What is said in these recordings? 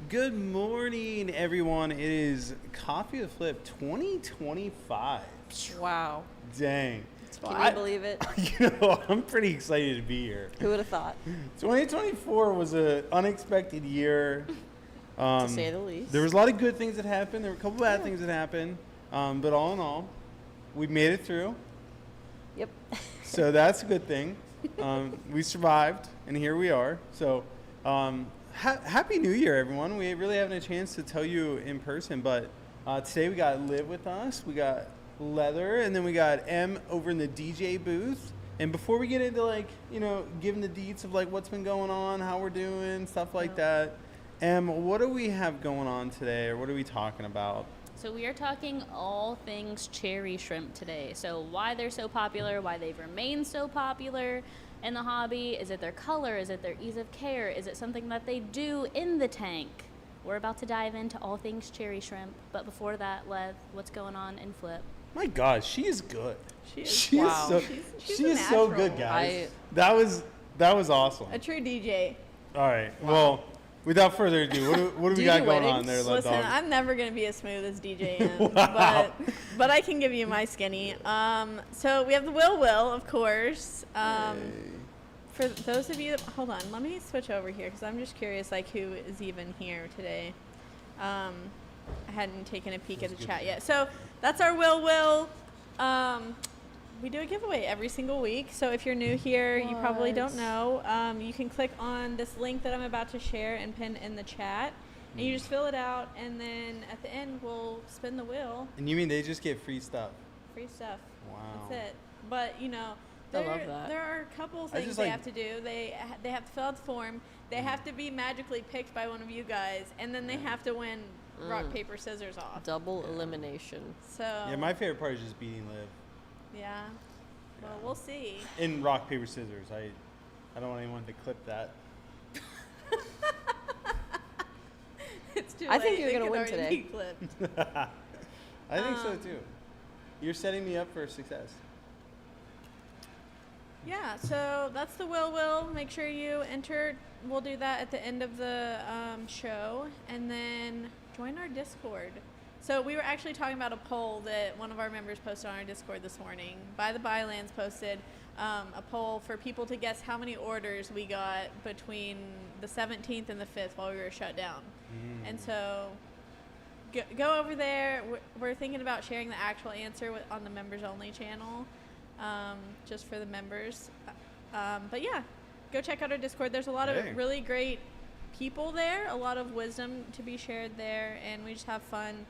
Good morning, everyone. It is Coffee to Flip 2025. Wow. Dang. Can you believe it? I'm pretty excited to be here. Who would have thought? 2024 was an unexpected year. To say the least. There was a lot of good things that happened. There were a couple bad things that happened. But all in all, we made it through. Yep. So that's a good thing. We survived, and here we are. So Happy New Year, everyone. We really haven't had a chance to tell you in person, but today we got Liv with us. We got Leather, and then we got M over in the DJ booth. And before we get into, giving the deets of, what's been going on, how we're doing, stuff like that, M, what do we have going on today, or what are we talking about? So we are talking all things cherry shrimp today. So why they're so popular, why they've remained so popular in the hobby. Is it their color? Is it their ease of care? Is it something that they do in the tank? We're about to dive into all things cherry shrimp. But before that, Lev, what's going on in Flip? My God, she is good. She is. She Wow. is so good, guys. That was awesome. A true DJ. All right. Wow. Well, without further ado, what do we got going on there, Listen, Dog? I'm never going to be as smooth as DJ N, Wow. but I can give you my skinny. So we have the Will, of course. For those of you, hold on, let me switch over here because I'm just curious, who is even here today. I hadn't taken a peek at the chat yet. So that's our Will. We do a giveaway every single week. So if you're new here, you probably don't know. You can click on this link that I'm about to share and pin in the chat. And you just fill it out. And then at the end, we'll spin the wheel. And you mean they just get free stuff? Free stuff. Wow. That's it. But, I love that. there are a couple things they have to do. They have to fill out the form. They have to be magically picked by one of you guys. And then they have to win rock, paper, scissors off. Double elimination. So Yeah, my favorite part is just beating Liv. yeah. Well, we'll see. In rock, paper, scissors. I don't want anyone to clip that. It's too I think late. you're It gonna could win already today. be clipped. I think so too. You're setting me up for success. Yeah, so that's the Will. Make sure you enter. We'll do that at the end of the show. And then join our Discord. So we were actually talking about a poll that one of our members posted on our Discord this morning. By the Bylands posted a poll for people to guess how many orders we got between the 17th and the 5th while we were shut down. And so go over there. We're thinking about sharing the actual answer on the members only channel. Just for the members. But yeah, go check out our Discord. There's a lot of really great people there, a lot of wisdom to be shared there, and we just have fun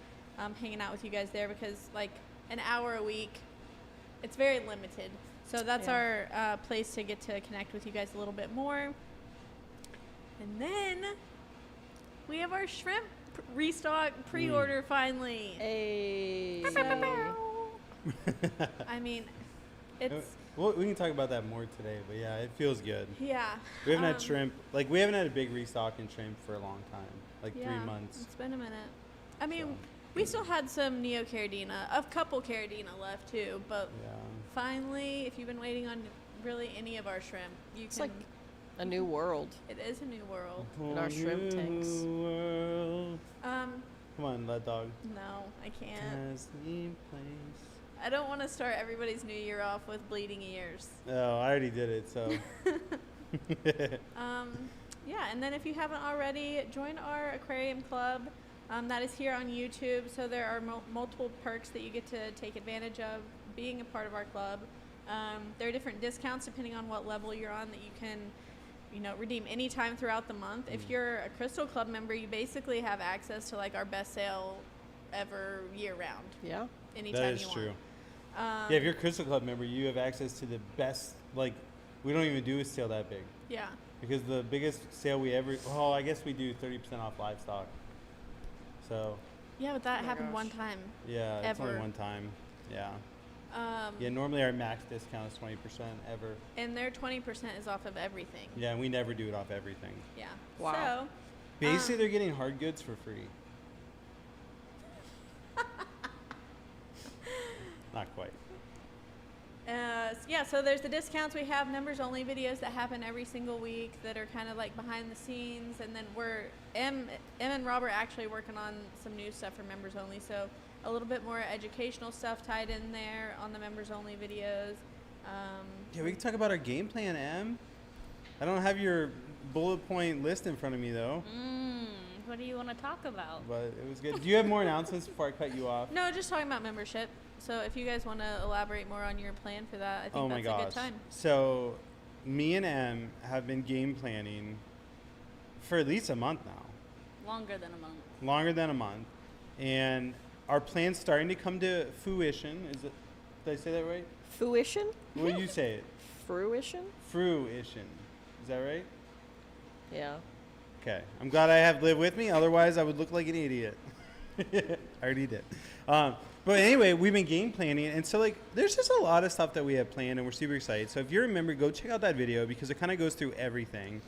hanging out with you guys there because an hour a week, it's very limited. So that's our place to get to connect with you guys a little bit more. And then we have our shrimp restock pre-order finally. Hey. I mean, it's... Well, we can talk about that more today, but yeah, it feels good. Yeah. We haven't had shrimp. We haven't had a big restock in shrimp for a long time. 3 months. It's been a minute. I mean, we still had some Neo-Caridina, a couple Caridina left too, but finally, if you've been waiting on really any of our shrimp, It's like a new world. It is a new world. In our shrimp tanks. World. Come on, Lead Dog. No, I can't. Has the place. I don't want to start everybody's new year off with bleeding ears. Oh, I already did it, so. Yeah, and then if you haven't already, join our aquarium club. That is here on YouTube, so there are multiple perks that you get to take advantage of being a part of our club. There are different discounts depending on what level you're on that you can, redeem anytime throughout the month. If you're a Crystal Club member, you basically have access to our best sale ever year round. Yeah. Anytime That is you true. want. Yeah, if you're a Crystal Club member, you have access to the best, we don't even do a sale that big. Yeah. Because the biggest sale we ever, I guess we do 30% off livestock. So. Yeah, but that Oh my happened gosh. one time. Yeah, it's only Ever. one time. Yeah. Yeah, normally our max discount is 20% ever. And their 20% is off of everything. Yeah, and we never do it off everything. Yeah. Wow. Basically, they're getting hard goods for free. Not quite. yeah, so there's the discounts. We have members only videos that happen every single week that are kind of like behind the scenes, and then we're Em and Robert actually working on some new stuff for members only. So a little bit more educational stuff tied in there on the members only videos. Yeah, we can talk about our game plan, Em. I don't have your bullet point list in front of me though, What do you want to talk about? but it was good. Do you have more announcements before I cut you off? No, just talking about membership. So if you guys want to elaborate more on your plan for that, I think Oh my that's gosh. a good time. So, me and Em have been game planning for at least a month now. Longer than a month. Longer than a month. And our plan's starting to come to fruition. Did I say that right? Fruition? What do you say it? Fruition? Fruition. Is that right? Yeah. Okay. I'm glad I have Liv with me. Otherwise, I would look like an idiot. I already did. But anyway, we've been game planning. And so, like, there's just a lot of stuff that we have planned, and we're super excited. So if you're a member, go check out that video because it kind of goes through everything.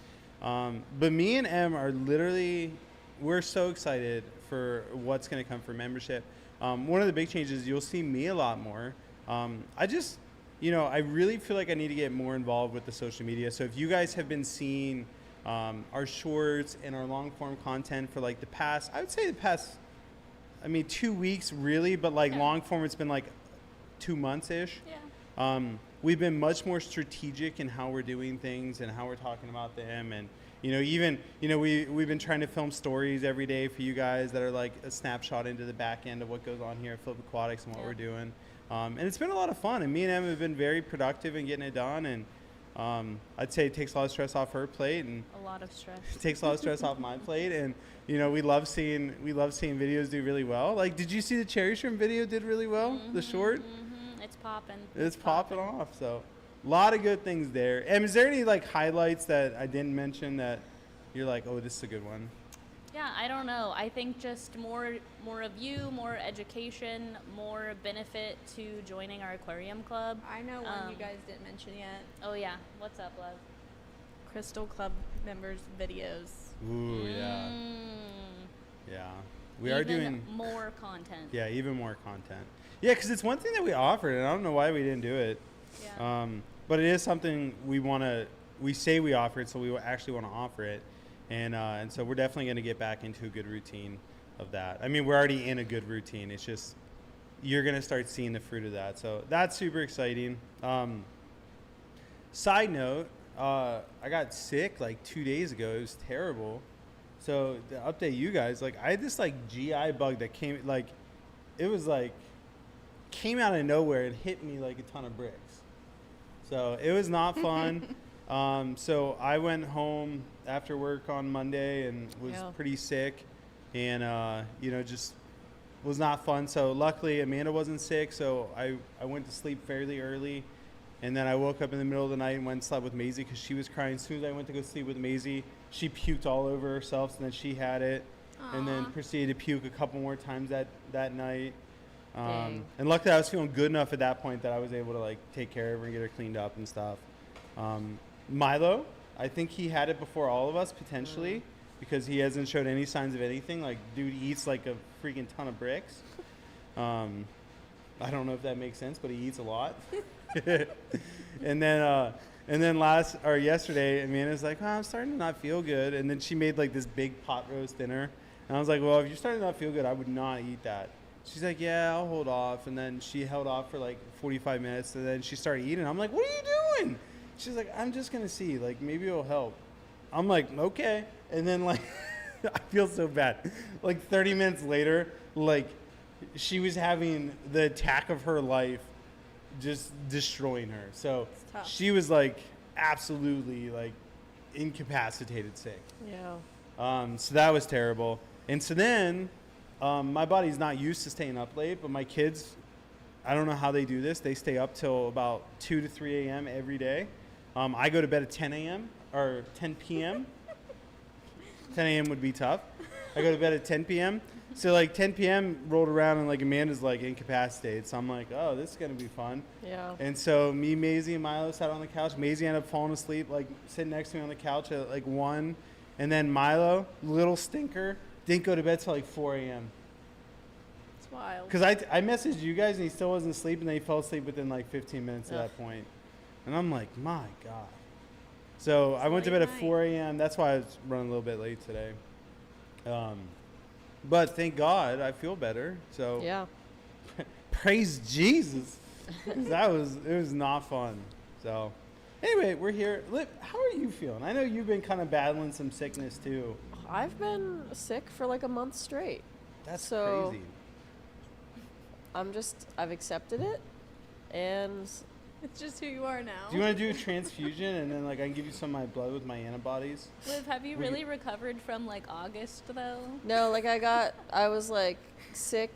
But me and Em are literally, we're so excited for what's going to come for membership. One of the big changes, you'll see me a lot more. I just, I really feel like I need to get more involved with the social media. So if you guys have been seeing our shorts and our long form content for like the past, I would say the past, 2 weeks really, but like Yeah. long form, it's been like 2 months-ish. Yeah. We've been much more strategic in how we're doing things and how we're talking about them. And, we've been trying to film stories every day for you guys that are like a snapshot into the back end of what goes on here at Flip Aquatics and what Yeah. we're doing. And it's been a lot of fun. And me and Em have been very productive in getting it done. And I'd say it takes a lot of stress off her plate, and A lot of stress. it takes a lot of stress off my plate. And we love seeing videos do really well. Like, did you see the cherry shrimp video did really well? The short, It's popping. it's popping off. So a lot of good things there. And is there any like highlights that I didn't mention that you're like, oh, this is a good one? Yeah, I don't know. I think just more of you, more education, more benefit to joining our aquarium club. I know one you Um, guys didn't mention yet. Oh yeah, what's up, love? Crystal Club members videos. Ooh, yeah, yeah. We are Mm. Even doing more content. yeah, even more content. Yeah, because it's one thing that we offered, and I don't know why we didn't do it. Yeah. But it is something we say we offer it, so we actually want to offer it. And so we're definitely going to get back into a good routine of that. We're already in a good routine. It's just you're going to start seeing the fruit of that. So that's super exciting. Side note, I got sick like 2 days ago. It was terrible. So to update you guys, like I had this like GI bug that came came out of nowhere and hit me like a ton of bricks. So it was not fun. So I went home after work on Monday and was Yeah. pretty sick, and just was not fun. So luckily Amanda wasn't sick, so I went to sleep fairly early, and then I woke up in the middle of the night and went and slept with Maisie because she was crying. As soon as I went to go sleep with Maisie, she puked all over herself, and then she had it, and then Aw. proceeded to puke a couple more times that night. Dang. And luckily I was feeling good enough at that point that I was able to like take care of her and get her cleaned up and stuff. Milo, I think he had it before all of us potentially because he hasn't showed any signs of anything. Like, dude eats like a freaking ton of bricks. I don't know if that makes sense, but he eats a lot. And then yesterday, Amanda's like, oh, I'm starting to not feel good. And then she made like this big pot roast dinner. And I was like, well, if you're starting to not feel good, I would not eat that. She's like, yeah, I'll hold off. And then she held off for like 45 minutes, and then she started eating. I'm like, what are you doing? She's like, I'm just going to see. Like, maybe it'll help. I'm like, okay. And then, like, I feel so bad. Like, 30 minutes later, like, she was having the attack of her life, just destroying her. So It's tough. she was, like, absolutely, like, incapacitated sick. Yeah. So that was terrible. And so then my body's not used to staying up late, but my kids, I don't know how they do this. They stay up till about 2 to 3 a.m. every day. I go to bed at 10 a.m. or 10 p.m. 10 a.m. would be tough. I go to bed at 10 p.m. So like 10 p.m. rolled around and like Amanda's like incapacitated. So I'm like, oh, this is going to be fun. Yeah. And so me, Maisie, and Milo sat on the couch. Maisie ended up falling asleep, like sitting next to me on the couch at like 1. And then Milo, little stinker, didn't go to bed till like 4 a.m. It's wild. Because I messaged you guys and he still wasn't asleep, and then he fell asleep within like 15 minutes at Ugh. that point. And I'm like, my God. So I went to bed at 4 a.m. That's why I was running a little bit late today. But thank God I feel better. So Yeah. praise Jesus. 'Cause it was not fun. So anyway, we're here. Liv, how are you feeling? I know you've been kind of battling some sickness too. I've been sick for like a month straight. That's So- crazy. I've accepted it, and It's just who you are now. Do you want to do a transfusion and then like I can give you some of my blood with my antibodies? Liv, have you We- really recovered from like August though? no, like I was like sick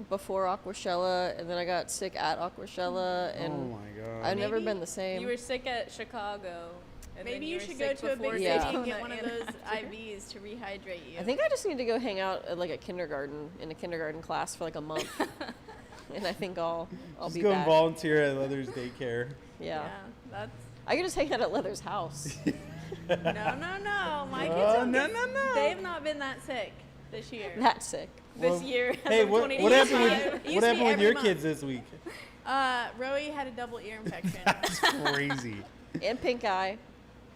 before Aquashella, and then I got sick at Aquashella, Oh and my God. I've never Maybe been the same. You were sick at Chicago. And then Maybe you were should go sick to a before big Yeah. city and get Daytona one of those after. IVs to rehydrate you. I think I just need to go hang out at like a kindergarten in a kindergarten class for like a month, and I think I'll Just be go back. and volunteer at Leather's daycare. Yeah. that's I could just hang out at Leather's house. no. My kids Oh, don't no, get- no. They've not been that sick this year. That sick. This Well, year. as Hey, of what 2025. happened It used with to what be happened with every your month. kids this week? Rowie had a double ear infection. That's crazy. And pink eye.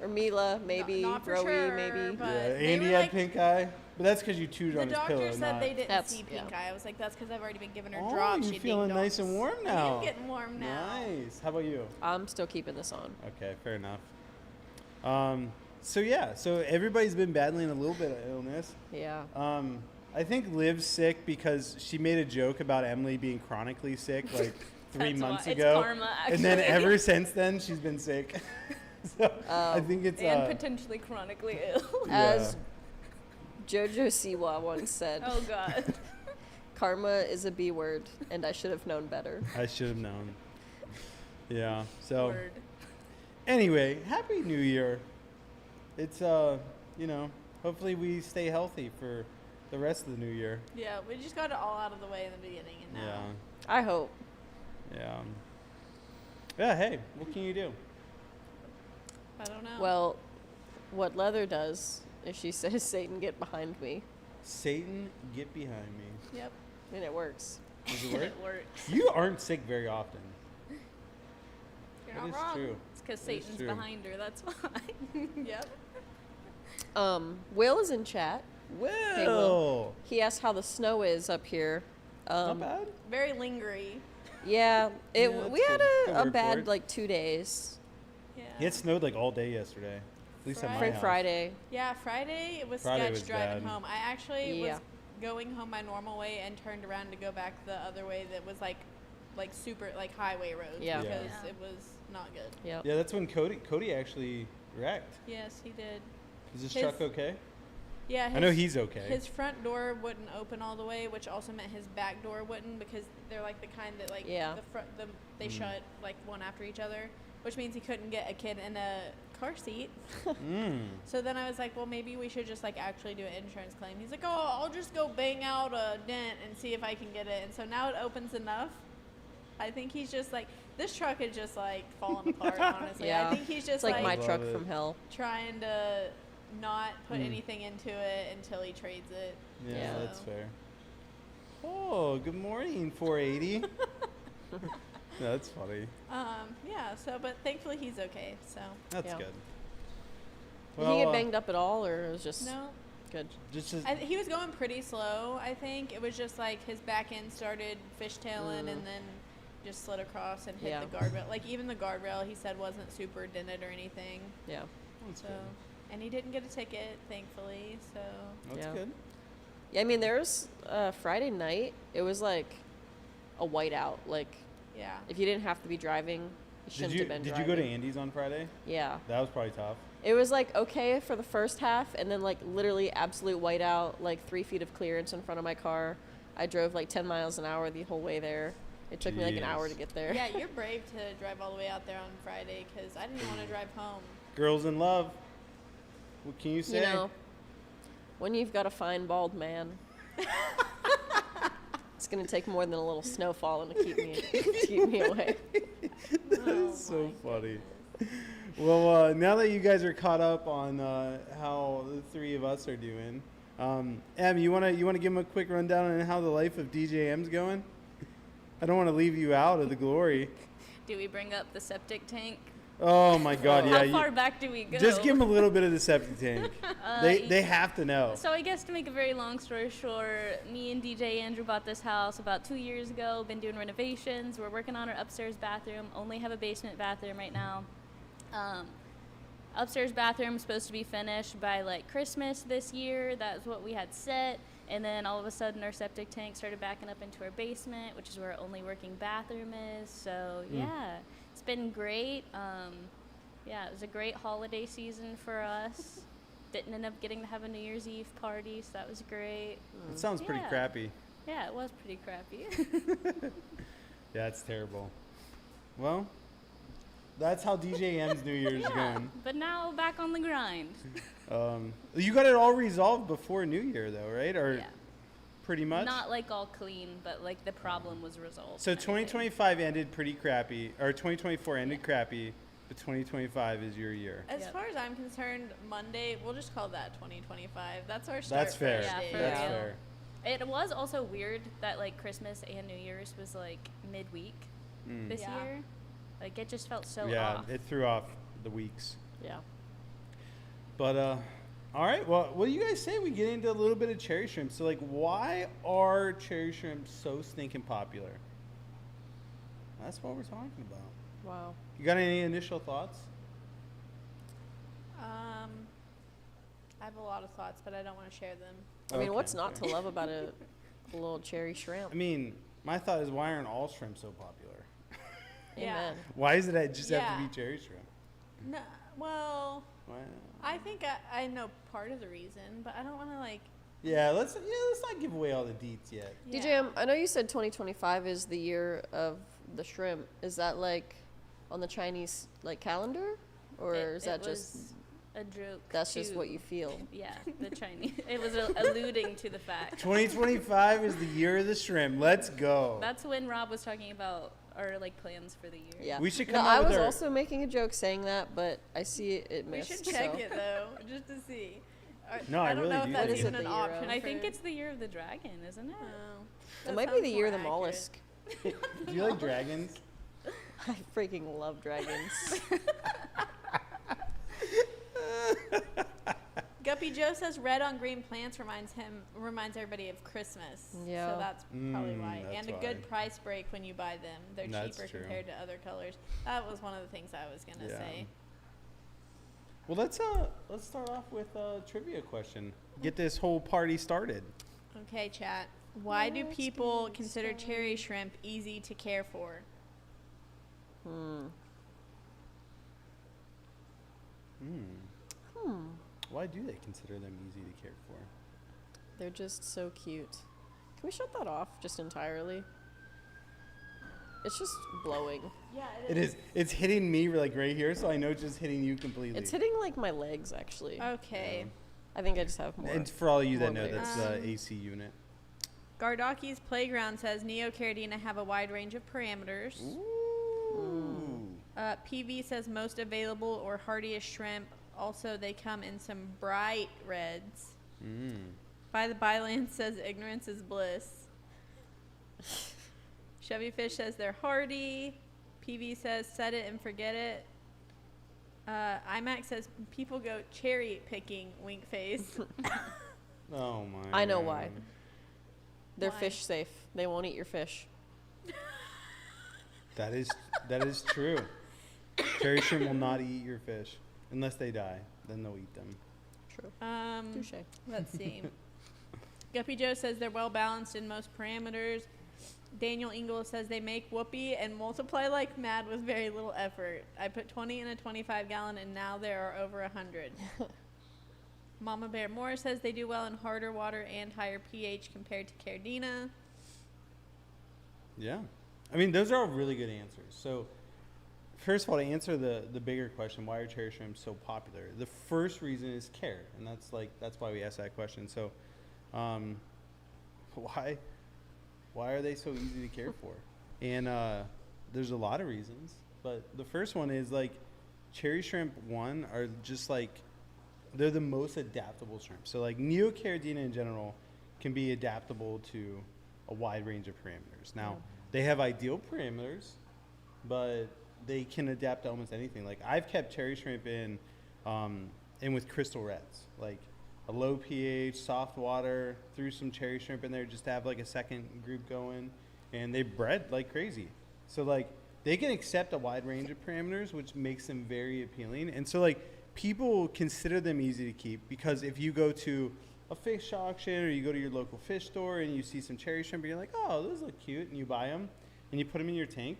Or Mila, maybe. not for Rowie, sure, maybe. but Yeah, they Andy were had like- pink eye, but that's because you chewed The on his pillow. doctor said not- they didn't That's- see pink yeah. eye. I was like, that's because I've already been giving her Oh, drops. you She feeling ding-dongs. nice and warm I now. am getting warm now. Nice. How about you? I'm still keeping this on. Okay, fair enough. So yeah, so everybody's been battling a little bit of illness. Yeah. I think Liv's sick because she made a joke about Emily being chronically sick like 3 That's months why. It's ago. karma, And then actually. ever since then, she's been sick. So I think it's And potentially chronically ill. As Jojo Siwa once said, Oh God. karma is a B word, and I should have known better. I should have known. Yeah. So Word. anyway, happy New Year. It's hopefully we stay healthy for the rest of the new year. Yeah, we just got it all out of the way in the beginning, and now. I hope. Yeah. Yeah. Hey, what can you do? I don't know. Well, what Leather does is she says, Satan, get behind me. Satan, get behind me. Yep. And it works. Does it work? It works. You aren't sick very often. You're That not is wrong. true. It's because That is Satan's true. behind her. That's why. Yep. Will is in chat. Well, Will. He asked how the snow is up here. not bad. Very lingery. Yeah, Yeah, we that's had good. Good a word for it. bad like 2 days. Yeah. It snowed like all day yesterday. At least at my Friday. house. Friday. Yeah, Friday it was Friday sketch was driving bad. home. I actually Yeah. was going home my normal way and turned around to go back the other way that was like super like highway roads Yeah. Yeah. because Yeah. it was not good. Yep. Yeah, that's when Cody actually wrecked. Yes, he did. Is this His- truck okay? Yeah, I know he's okay. His front door wouldn't open all the way, which also meant his back door wouldn't because they're like the kind that like Yeah. they shut like one after each other, which means he couldn't get a kid in a car seat. So then I was like, well, maybe we should just like actually do an insurance claim. He's like, oh, I'll just go bang out a dent and see if I can get it. And so now it opens enough. I think he's just like, this truck is just like falling apart, honestly. Yeah. I think he's It's just like my Love truck it. from hell. trying to not put anything into it until he trades it. Yeah, Yeah. that's fair. Oh, good morning, 480. That's funny. Yeah, so, but thankfully he's okay, so. That's Yeah. good. Did he get banged up at all, or it was just No. good? Just He was going pretty slow, I think. It was just like his back end started fishtailing and then just slid across and hit Yeah. the guardrail. Like even the guardrail he said wasn't super dented or anything. Yeah. that's So, good. and he didn't get a ticket, thankfully, so. That's Yeah. good. Yeah, I mean, there was Friday night. It was like a whiteout. Like, Yeah. if you didn't have to be driving, you Did shouldn't you have been did driving. you go to Andy's on Friday? Yeah. That was probably tough. It was like okay for the first half, and then like literally absolute whiteout, like 3 feet of clearance in front of my car. I drove like 10 miles an hour the whole way there. It took me like an hour Jeez. to get there. Yeah, you're brave to drive all the way out there on Friday because I didn't want to drive home. Girls in love. What can you say? You know, when you've got a fine bald man, it's gonna take more than a little snow falling to keep me away. That's so funny. Well, now that you guys are caught up on how the three of us are doing, Em, you wanna give them a quick rundown on how the life of DJ M's going? I don't want to leave you out of the glory. Do we bring up the septic tank? Oh my God! How Yeah, far back do we go? just give them a little bit of the septic tank. They have to know. So I guess to make a very long story short, me and DJ Andrew bought this house about 2 years ago. Been doing renovations. We're working on our upstairs bathroom. Only have a basement bathroom right now. Upstairs bathroom is supposed to be finished by like Christmas this year. That's what we had set. And then all of a sudden our septic tank started backing up into our basement, which is where our only working bathroom is. So yeah, it's been great. Yeah, it was a great holiday season for us. Didn't end up getting to have a New Year's Eve party, so that was great. It sounds pretty Yeah. crappy. Yeah, it was pretty crappy. Yeah, it's terrible. Well, that's how DJ M's New Year's Yeah, going. but now back on the grind. You got it all resolved before New Year, though, right? Or Yeah. pretty much. Not like all clean, but like the problem was resolved. So and everything. 2025 ended pretty crappy, or 2024 ended crappy, but 2025 is your year. As Yep. far as I'm concerned, Monday, we'll just call that 2025. That's our start. That's fair. fresh Yeah, day. for That's real. fair. It was also weird that like Christmas and New Year's was like midweek this Yeah. year. Like it just felt so Yeah, off. it threw off the weeks. Yeah. But all right. Well, what do you guys say we get into a little bit of cherry shrimp? So, like, why are cherry shrimp so stinking popular? That's what we're talking about. Wow. You got any initial thoughts? I have a lot of thoughts, but I don't want to share them. I mean, Okay, what's not to fair. love about a little cherry shrimp? I mean, my thought is, why aren't all shrimp so popular? Amen. Why does it just have to Yeah. be cherry shrimp? No, well, Why? I think I know part of the reason, but I don't want to like. Let's not give away all the deets yet. DJ, I know you said 2025 is the year of the shrimp. Is that like on the Chinese like calendar, or is that just was a joke? that's just to- what you feel? Yeah, the Chinese. It was alluding to the fact. 2025 is the year of the shrimp. Let's go. That's when Rob was talking about our like plans for the year. Yeah. We should No, come I up with was our- also making a joke saying that, but I see it We missed. should check so. it though, just to see. No, I I don't really know do if think that's it even is an the year option. of. I think it's the year of the dragon, isn't it? Oh, It that might be the sounds year of the more accurate. mollusk. Do you like dragons? I freaking love dragons. Guppy Joe says red on green plants reminds everybody of Christmas. Yeah. So that's probably why. that's And a why. good price break when you buy them. They're That's cheaper true. compared to other colors. That was one of the things I was gonna Yeah. say. Well, let's start off with a trivia question. Get this whole party started. Okay, chat. Why do Let's people get consider cherry shrimp easy to care for? Why do they consider them easy to care for? They're just so cute. Can we shut that off just entirely? It's just blowing. Yeah, It is. It's hitting me like right here, so I know it's just hitting you completely. It's hitting like my legs actually. Okay. I think I just have more. And for all you that know, more that's layers. the AC unit. Gardaki's Playground says Neocaridina have a wide range of parameters. Ooh. PV says most available or hardiest shrimp. Also, they come in some bright reds. By the Byland says ignorance is bliss. Chevy Fish says they're hardy. PV says set it and forget it. IMAX says people go cherry picking, wink face. Oh my. I know why. God. They're Why? fish safe. They won't eat your fish. That is true. Cherry shrimp will not eat your fish unless they die. Then they'll eat them. True. Touche. Let's see. Guppy Joe says they're well balanced in most parameters. Daniel Ingle says they make whoopee and multiply like mad with very little effort. I put 20 in a 25 gallon and now there are over 100. Mama Bear Moore says they do well in harder water and higher pH compared to Caridina. Yeah. I mean, those are all really good answers. So, first of all, to answer the bigger question, why are cherry shrimp so popular? The first reason is care, and that's why we asked that question. So, why are they so easy to care for? And there's a lot of reasons, but the first one is like cherry shrimp are just like they're the most adaptable shrimp. So like Neocaridina in general can be adaptable to a wide range of parameters. Now they have ideal parameters, but they can adapt to almost anything. Like I've kept cherry shrimp in with crystal reds, like a low pH, soft water, threw some cherry shrimp in there just to have like a second group going, and they bred like crazy. So like they can accept a wide range of parameters, which makes them very appealing. And so like people consider them easy to keep because if you go to a fish auction or you go to your local fish store and you see some cherry shrimp and you're like, oh, those look cute, and you buy them and you put them in your tank,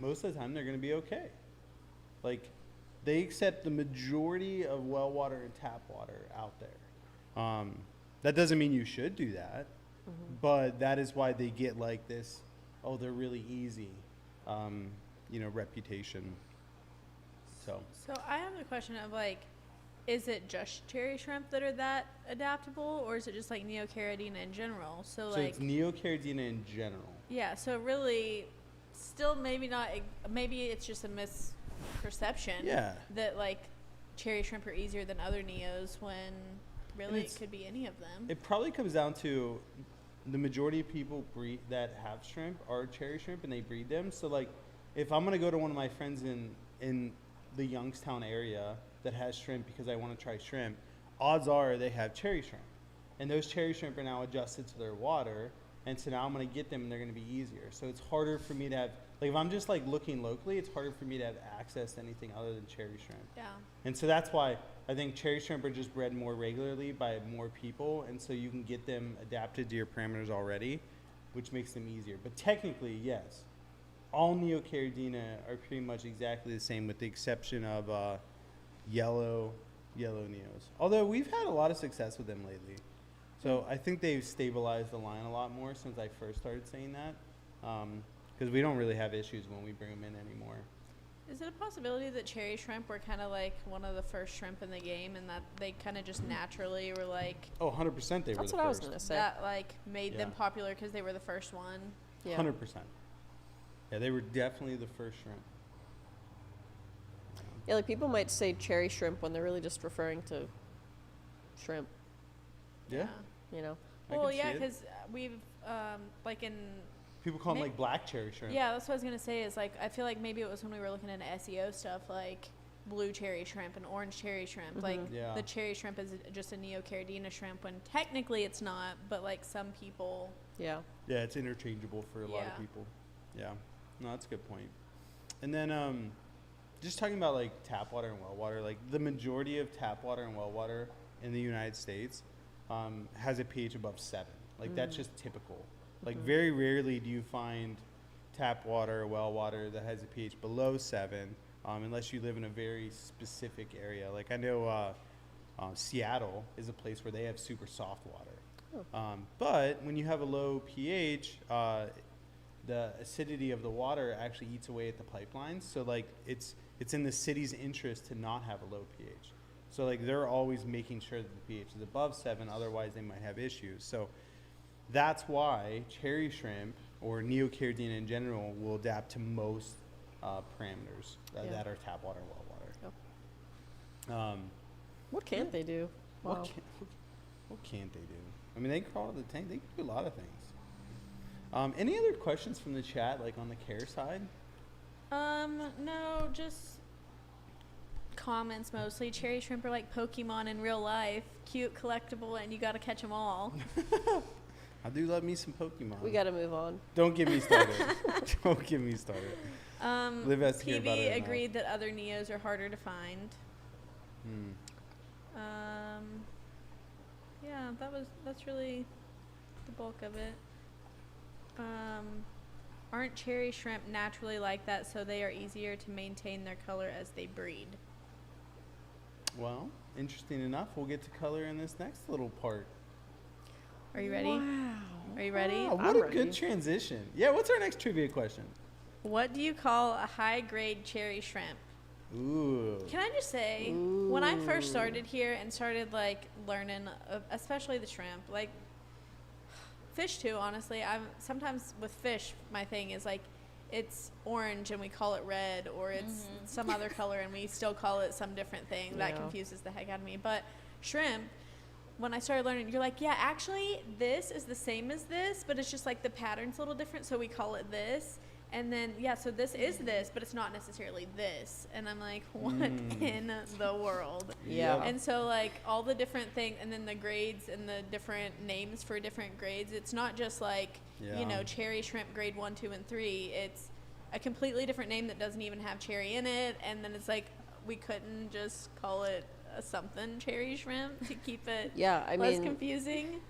most of the time they're going to be okay. Like they accept the majority of well water and tap water out there. That doesn't mean you should do that, but that is why they get like this, oh, they're really easy, reputation. So I have the question of like, is it just cherry shrimp that are that adaptable, or is it just like Neocaridina in general? So like it's Neocaridina in general. Yeah, so really, still maybe not. Maybe it's just a misperception. Yeah. That like cherry shrimp are easier than other neos when really it could be any of them. It probably comes down to the majority of people that have shrimp are cherry shrimp and they breed them. So like, if I'm gonna go to one of my friends in the Youngstown area that has shrimp because I want to try shrimp, odds are they have cherry shrimp, and those cherry shrimp are now adjusted to their water, and so now I'm going to get them and they're going to be easier. So it's harder for me to have, like if I'm just like looking locally, it's harder for me to have access to anything other than cherry shrimp. Yeah. And so that's why I think cherry shrimp are just bred more regularly by more people, and so you can get them adapted to your parameters already, which makes them easier. But technically, yes, all Neocaridina are pretty much exactly the same with the exception of yellow neos. Although we've had a lot of success with them lately. So I think they've stabilized the line a lot more since I first started saying that, because we don't really have issues when we bring them in anymore. Is it a possibility that cherry shrimp were kind of like one of the first shrimp in the game, and that they kind of just naturally were like, Oh, 100% they were the first. That's what I was gonna say. that like made them Yeah. popular because they were the first one? Yeah. 100%. Yeah, they were definitely the first shrimp. Yeah, like people might say cherry shrimp when they're really just referring to shrimp. Yeah. You know. I Well, can see yeah, it. because we've like in People call them May- like black cherry shrimp. yeah, that's what I was gonna say. Is like I feel like maybe it was when we were looking into SEO stuff, like blue cherry shrimp and orange cherry shrimp. Like Yeah. the cherry shrimp is just a Neocaridina shrimp, when technically it's not. But like some people, Yeah. Yeah, it's interchangeable for a lot of Yeah. people. Yeah. No, that's a good point. And then just talking about like tap water and well water, like the majority of tap water and well water in the United States has a pH above 7. Like that's just typical. Like very rarely do you find tap water or well water that has a pH below 7, unless you live in a very specific area. Like I know Seattle is a place where they have super soft water. But when you have a low pH, the acidity of the water actually eats away at the pipelines. So like it's in the city's interest to not have a low pH. So like they're always making sure that the pH is above 7, otherwise they might have issues. So that's why cherry shrimp or Neocaridina in general will adapt to most parameters that are tap water and well water. What can't they do? Wow. What can't they do? I mean, they can crawl to the tank. They can do a lot of things. Any other questions from the chat, like on the care side? no, just comments mostly. Cherry shrimp are like Pokemon in real life, cute, collectible, and you gotta catch them all. I do love me some Pokemon. We got to move on. Don't get me started. Don't get me started. Liv has to hear about it PB enough. agreed that other Neos are harder to find. Yeah, that's really the bulk of it. Aren't cherry shrimp naturally like that, so they are easier to maintain their color as they breed? Well, interesting enough, we'll get to color in this next little part. Are you ready? Wow. Are you ready? Wow, what I'm a ready. good transition. Yeah, what's our next trivia question? What do you call a high-grade cherry shrimp? Ooh. Can I just say, when I first started here and started like learning, especially the shrimp, like fish too, honestly, sometimes with fish, my thing is like it's orange and we call it red, or it's some other color and we still call it some different thing. That Yeah. confuses the heck out of me. But shrimp, when I started learning, you're like, yeah, actually this is the same as this, but it's just like the pattern's a little different, so we call it this. And then, so this is this, but it's not necessarily this. And I'm like, what in the world? Yeah. And so, like, all the different things, and then the grades and the different names for different grades, it's not just like, cherry shrimp grade 1, 2, and 3. It's a completely different name that doesn't even have cherry in it. And then it's like, we couldn't just call it a something cherry shrimp to keep it less confusing.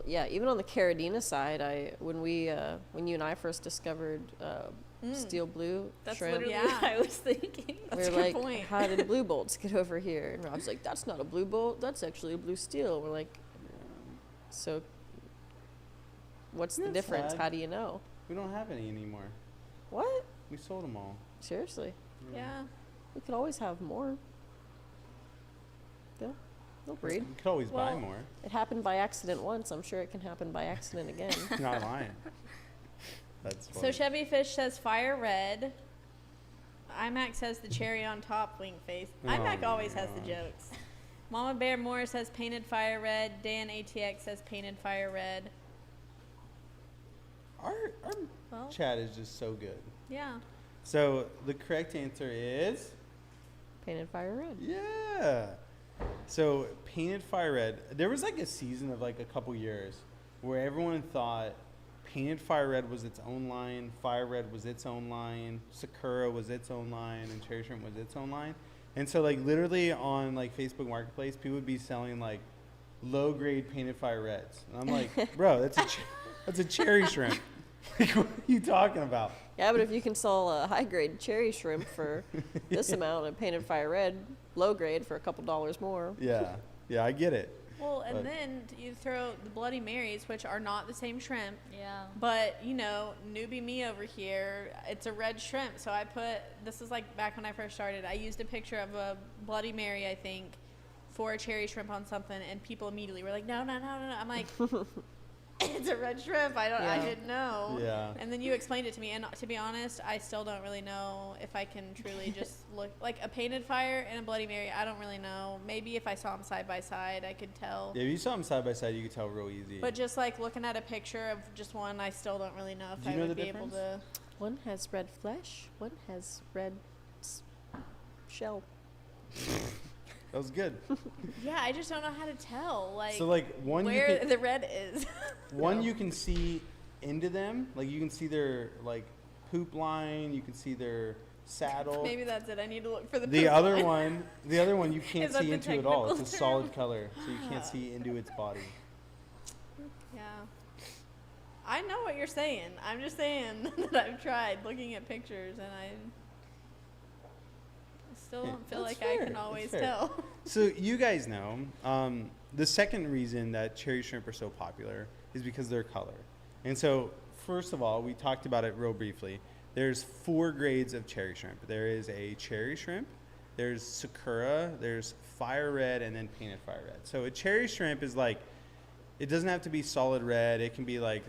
Yeah, even on the Caradina side, when you and I first discovered steel blue That's shrimp, literally what I was thinking. we were like, how did blue bolts get over here? And Rob's like, that's not a blue bolt, that's actually a blue steel. We're like, so what's the difference? Sad. How do you know? We don't have any anymore. What? We sold them all. Seriously? Yeah. We could always have more. They'll breed. You could always buy more. It happened by accident once. I'm sure it can happen by accident again. You're not lying. That's funny. So Chevy Fish says fire red. IMAC says the cherry on top wing face. IMAC always has the jokes. Mama Bear Moore says painted fire red. Dan ATX says painted fire red. Our chat is just so good. Yeah. So the correct answer is Painted fire red. yeah. So painted fire red. There was like a season of like a couple years where everyone thought painted fire red was its own line, fire red was its own line, Sakura was its own line, and cherry shrimp was its own line. And so like literally on like Facebook Marketplace, people would be selling like low grade painted fire reds, and I'm like, bro, that's a cherry shrimp. Like, what are you talking about? Yeah, but if you can sell a high grade cherry shrimp for this amount and painted fire red, low grade for a couple dollars more. Yeah, I get it. Well, and But- then you throw the Bloody Marys, which are not the same shrimp. Yeah. But, newbie me over here, it's a red shrimp. So this is like back when I first started, I used a picture of a Bloody Mary, I think, for a cherry shrimp on something, and people immediately were like, no. I'm like, it's a red shrimp. I didn't know. Yeah. And then you explained it to me, and to be honest, I still don't really know if I can truly just look like a painted fire and a Bloody Mary. I don't really know. Maybe if I saw them side by side, I could tell. Yeah, if you saw them side by side, you could tell real easy. But just like looking at a picture of just one, I still don't really know if Do you I know would the be able difference? to. One has red flesh, one has red shell. That was good. Yeah, I just don't know how to tell. Like, So like one you where can, the red is. one you can see into them, like you can see their like poop line, you can see their saddle. Maybe that's it. I need to look for the. The poop other line. one you can't Is that see the into at all. It's a technical solid term? color, so you can't see into its body. Yeah. I know what you're saying. I'm just saying that I've tried looking at pictures and I still don't feel That's like I fair, can that's always fair. tell. So you guys know, the second reason that cherry shrimp are so popular is because of their color. And so, first of all, we talked about it real briefly. There's 4 grades of cherry shrimp. There is a cherry shrimp, there's Sakura, there's fire red, and then painted fire red. So a cherry shrimp is like, it doesn't have to be solid red. It can be like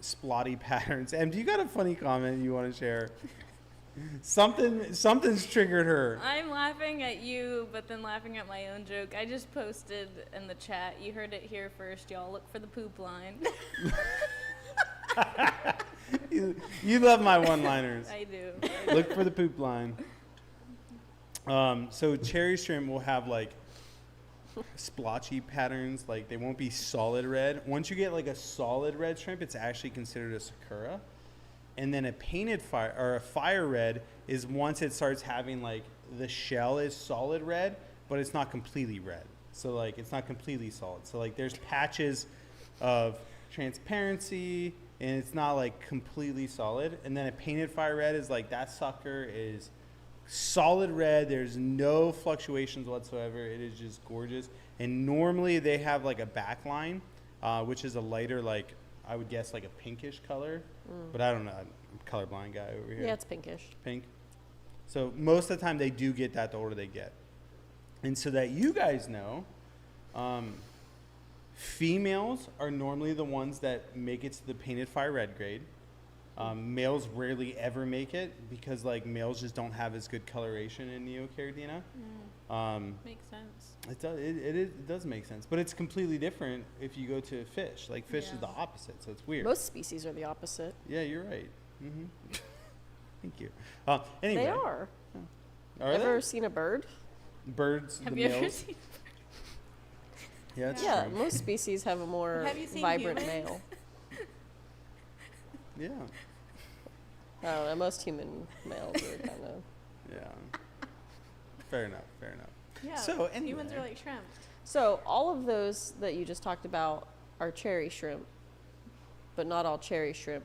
splotty patterns. And do you got a funny comment you want to share? Something's triggered her. I'm laughing at you, but then laughing at my own joke. I just posted in the chat. You heard it here first, y'all. Look for the poop line. You love my one-liners. I do. Look for the poop line. So cherry shrimp will have like splotchy patterns. Like they won't be solid red. Once you get like a solid red shrimp, it's actually considered a Sakura. And then a painted fire or a fire red is once it starts having like the shell is solid red, but it's not completely red. So like it's not completely solid. So like there's patches of transparency and it's not like completely solid. And then a painted fire red is like that sucker is solid red. There's no fluctuations whatsoever. It is just gorgeous. And normally they have like a back line, which is a lighter, like I would guess like a pinkish color, but I don't know. I'm a colorblind guy over here. Yeah, it's pinkish. Pink. So most of the time they do get that the older they get. And so that you guys know, females are normally the ones that make it to the painted fire red grade. Males rarely ever make it because like males just don't have as good coloration in Neocaridina. Makes sense. It does make sense, but it's completely different if you go to fish. Like fish is the opposite, so it's weird. Most species are the opposite. Yeah, you're right. Thank you. Anyway. They are. Are Ever they? seen a bird? Birds, Have the you males. ever seen? Yeah, it's Yeah, true. most species have a more Have you seen vibrant humans? male. Yeah. I don't know. Most human males are kind of. Yeah. Fair enough. Fair enough. Yeah. So, humans anyway. are like shrimp. So all of those that you just talked about are cherry shrimp, but not all cherry shrimp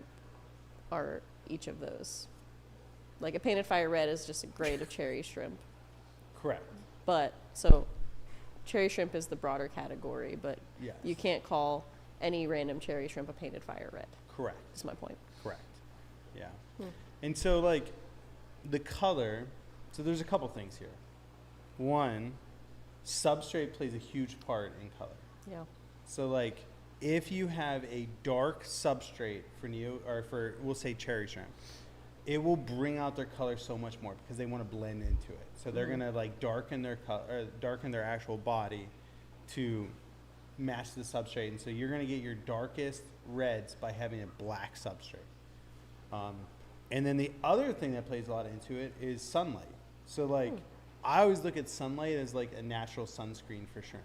are each of those. Like a painted fire red is just a grade of cherry shrimp. Correct. But so cherry shrimp is the broader category, but Yes. you can't call any random cherry shrimp a painted fire red. Correct. Is my point. Correct. Yeah. And so, like, the color, so there's a couple things here. One, substrate plays a huge part in color. Yeah. So, like, if you have a dark substrate for for, we'll say, cherry shrimp, it will bring out their color so much more because they want to blend into it. So they're gonna like darken their color, darken their actual body to match the substrate. And so you're gonna get your darkest reds by having a black substrate. And then the other thing that plays a lot into it is sunlight. So like, I always look at sunlight as like a natural sunscreen for shrimp.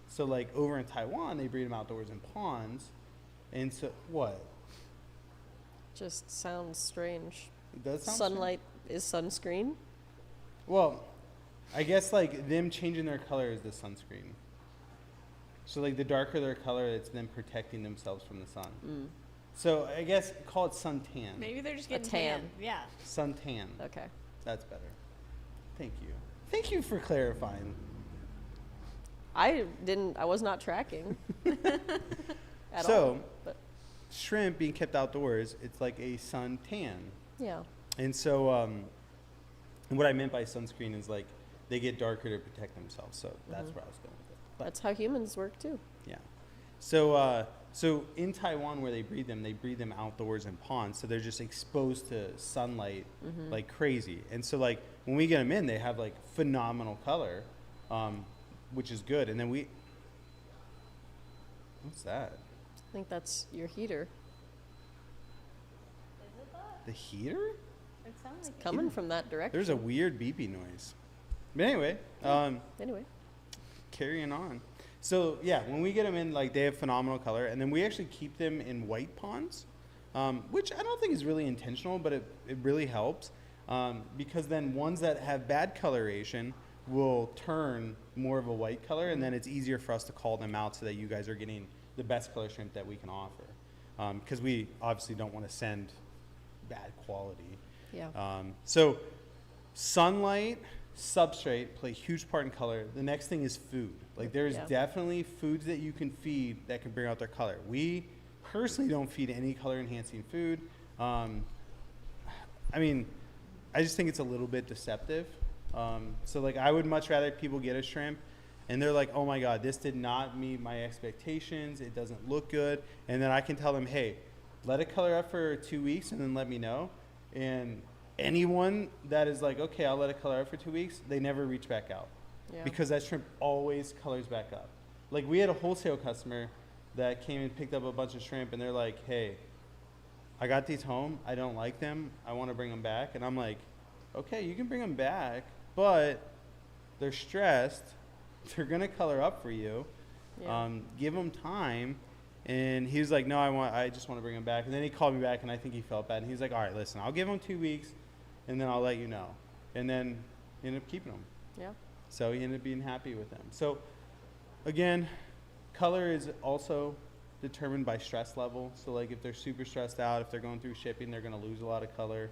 So like over in Taiwan, they breed them outdoors in ponds. And so what? Just sounds strange. It does sound strange. Sunlight is sunscreen. Well, I guess like them changing their color is the sunscreen. So like the darker their color, it's them protecting themselves from the sun. Mm. So I guess call it suntan. Maybe they're just A getting tan. Yeah. Suntan. Okay. That's better. Thank you. Thank you for clarifying. I was not tracking. At So- all. But Shrimp being kept outdoors, it's like a suntan. yeah. And so and what I meant by sunscreen is like they get darker to protect themselves. So that's where I was going with it. But That's how humans work too. yeah. So so in Taiwan where they breed them outdoors in ponds. So they're just exposed to sunlight like crazy. And so like when we get them in, they have like phenomenal color, which is good. And then what's that? I think that's your heater Is it that? The heater? It sounds like coming from that direction. There's a weird beeping noise. But anyway, Anyway. carrying on. So yeah, when we get them in, like they have phenomenal color, and then we actually keep them in white ponds, which I don't think is really intentional, but it really helps because then ones that have bad coloration will turn more of a white color, and then it's easier for us to call them out so that you guys are getting the best color shrimp that we can offer, because we obviously don't want to send bad quality. Yeah. So sunlight, substrate play a huge part in color. The next thing is food. Like there's Yeah. definitely foods that you can feed that can bring out their color. We personally don't feed any color enhancing food. I mean, I just think it's a little bit deceptive. So like I would much rather people get a shrimp and they're like, oh my God, this did not meet my expectations. It doesn't look good. And then I can tell them, hey, let it color up for 2 weeks and then let me know. And anyone that is like, okay, I'll let it color up for 2 weeks, they never reach back out Yeah. because that shrimp always colors back up. Like we had a wholesale customer that came and picked up a bunch of shrimp and they're like, hey, I got these home. I don't like them. I want to bring them back. And I'm like, okay, you can bring them back, but they're stressed. They're going to color up for you. Yeah. Give them time. And he was like, no, I just want to bring them back. And then he called me back and I think he felt bad. And he was like, all right, listen, I'll give them 2 weeks and then I'll let you know. And then he ended up keeping them. Yeah. So he ended up being happy with them. So again, color is also determined by stress level. So like if they're super stressed out, if they're going through shipping, they're going to lose a lot of color.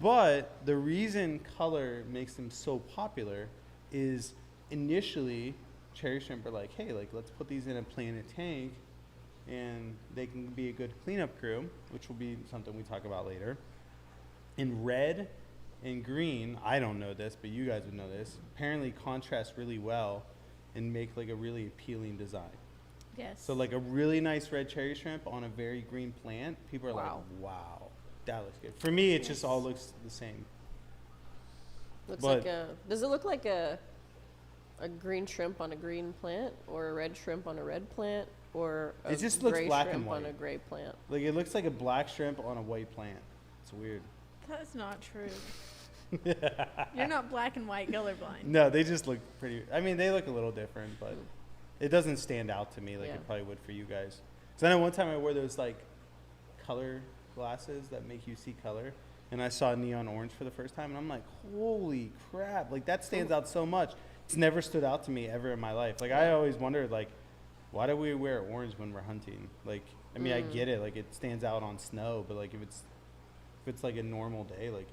But the reason color makes them so popular is initially cherry shrimp are like, hey, like let's put these in a planet tank and they can be a good cleanup crew, which will be something we talk about later. In red and green, I don't know this, but you guys would know this, apparently contrast really well and make like a really appealing design. Yes. So like a really nice red cherry shrimp on a very green plant, people are Wow. like, wow, that looks good. For me, it just all looks the same. Looks But- like a. Does it look like a green shrimp on a green plant, or a red shrimp on a red plant, or a It just looks gray black and shrimp on white. a gray plant? Like it looks like a black shrimp on a white plant. It's weird. That's not true. You're not black and white colorblind. No, they just look pretty. I mean, they look a little different, but it doesn't stand out to me like Yeah. it probably would for you guys. So I know one time I wore those like color glasses that make you see color, and I saw neon orange for the first time, and I'm like, holy crap! Like that stands out so much. It's never stood out to me ever in my life. Like I always wondered, like, why do we wear orange when we're hunting? Like, I mean, I get it. Like it stands out on snow, but like if it's like a normal day, like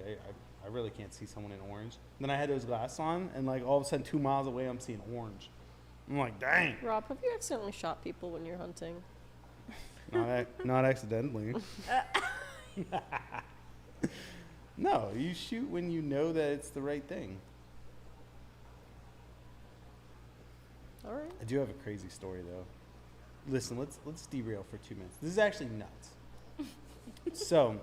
I really can't see someone in orange. Then I had those glasses on, and like all of a sudden 2 miles away, I'm seeing orange. I'm like, dang. Rob, have you accidentally shot people when you're hunting? Not accidentally. No, you shoot when you know that it's the right thing. All right. I do have a crazy story though. Listen, let's derail for 2 minutes. This is actually nuts. So,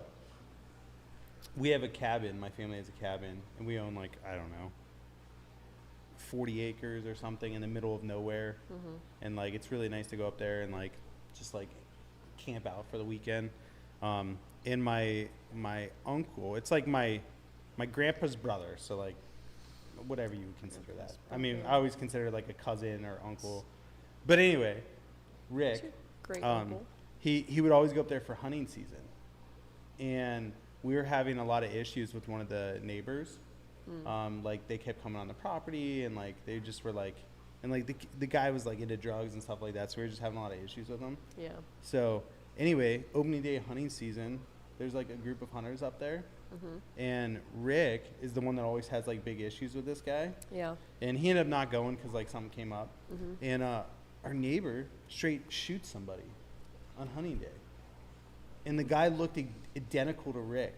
we have a cabin. My family has a cabin, and we own like, I don't know, 40 acres or something in the middle of nowhere. And like it's really nice to go up there and like just like camp out for the weekend. And my uncle, it's like my grandpa's brother, so like whatever you would consider that. I mean, I always consider it like a cousin or uncle. But anyway, Rick, Great uncle. he would always go up there for hunting season. And we were having a lot of issues with one of the neighbors. Like they kept coming on the property, and like they just were like, and like the guy was like into drugs and stuff like that, so we were just having a lot of issues with him. Yeah. So anyway, opening day hunting season, there's like a group of hunters up there, and Rick is the one that always has like big issues with this guy. Yeah. And he ended up not going because like something came up, and our neighbor straight shoots somebody on hunting day, and the guy looked identical to Rick.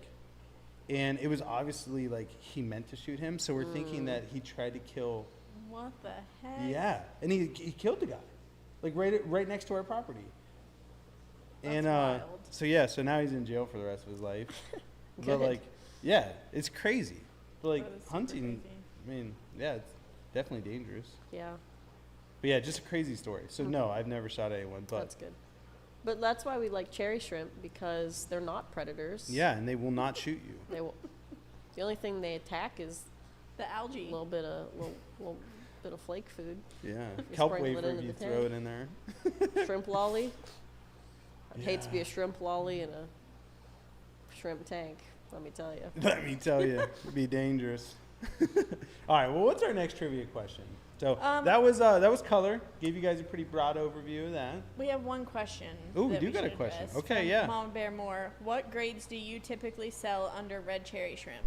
And it was obviously like he meant to shoot him, so we're thinking that he tried to kill. What the heck? Yeah, and he killed the guy, like right next to our property. That's And wild. so now he's in jail for the rest of his life. But Good. like, yeah, it's crazy. But like That is super hunting, crazy. I mean, yeah, it's definitely dangerous. Yeah. But yeah, just a crazy story. So no, I've never shot anyone, but That's good. But that's why we like cherry shrimp, because they're not predators. yeah, and they will not shoot you. They will. The only thing they attack is The a algae. little bit of flake food. Yeah, You kelp sprinkle it wafer into if you the throw tank. it in there. Shrimp lolly. I'd hate to be Yeah. a shrimp lolly in a shrimp tank, let me tell you. Let me tell you, it'd be dangerous. All right, well, what's our next trivia question? So that was color. Gave you guys a pretty broad overview of that. We have one question. Ooh, we that do got a should question. address Okay, from yeah. Mama Bear Moore. What grades do you typically sell under red cherry shrimp?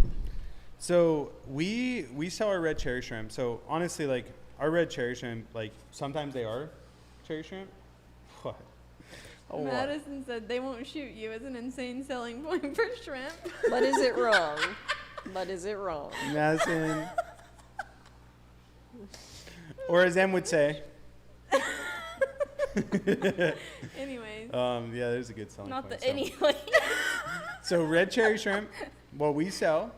So we sell our red cherry shrimp. So honestly, like our red cherry shrimp, like sometimes they are cherry shrimp. What? Oh, what? Madison said they won't shoot you as an insane selling point for shrimp. But is it wrong? But is it wrong? Madison. Or as Em would say. Anyways. Yeah, there's a good selling Not point. the so. anyway. So red cherry shrimp, what we sell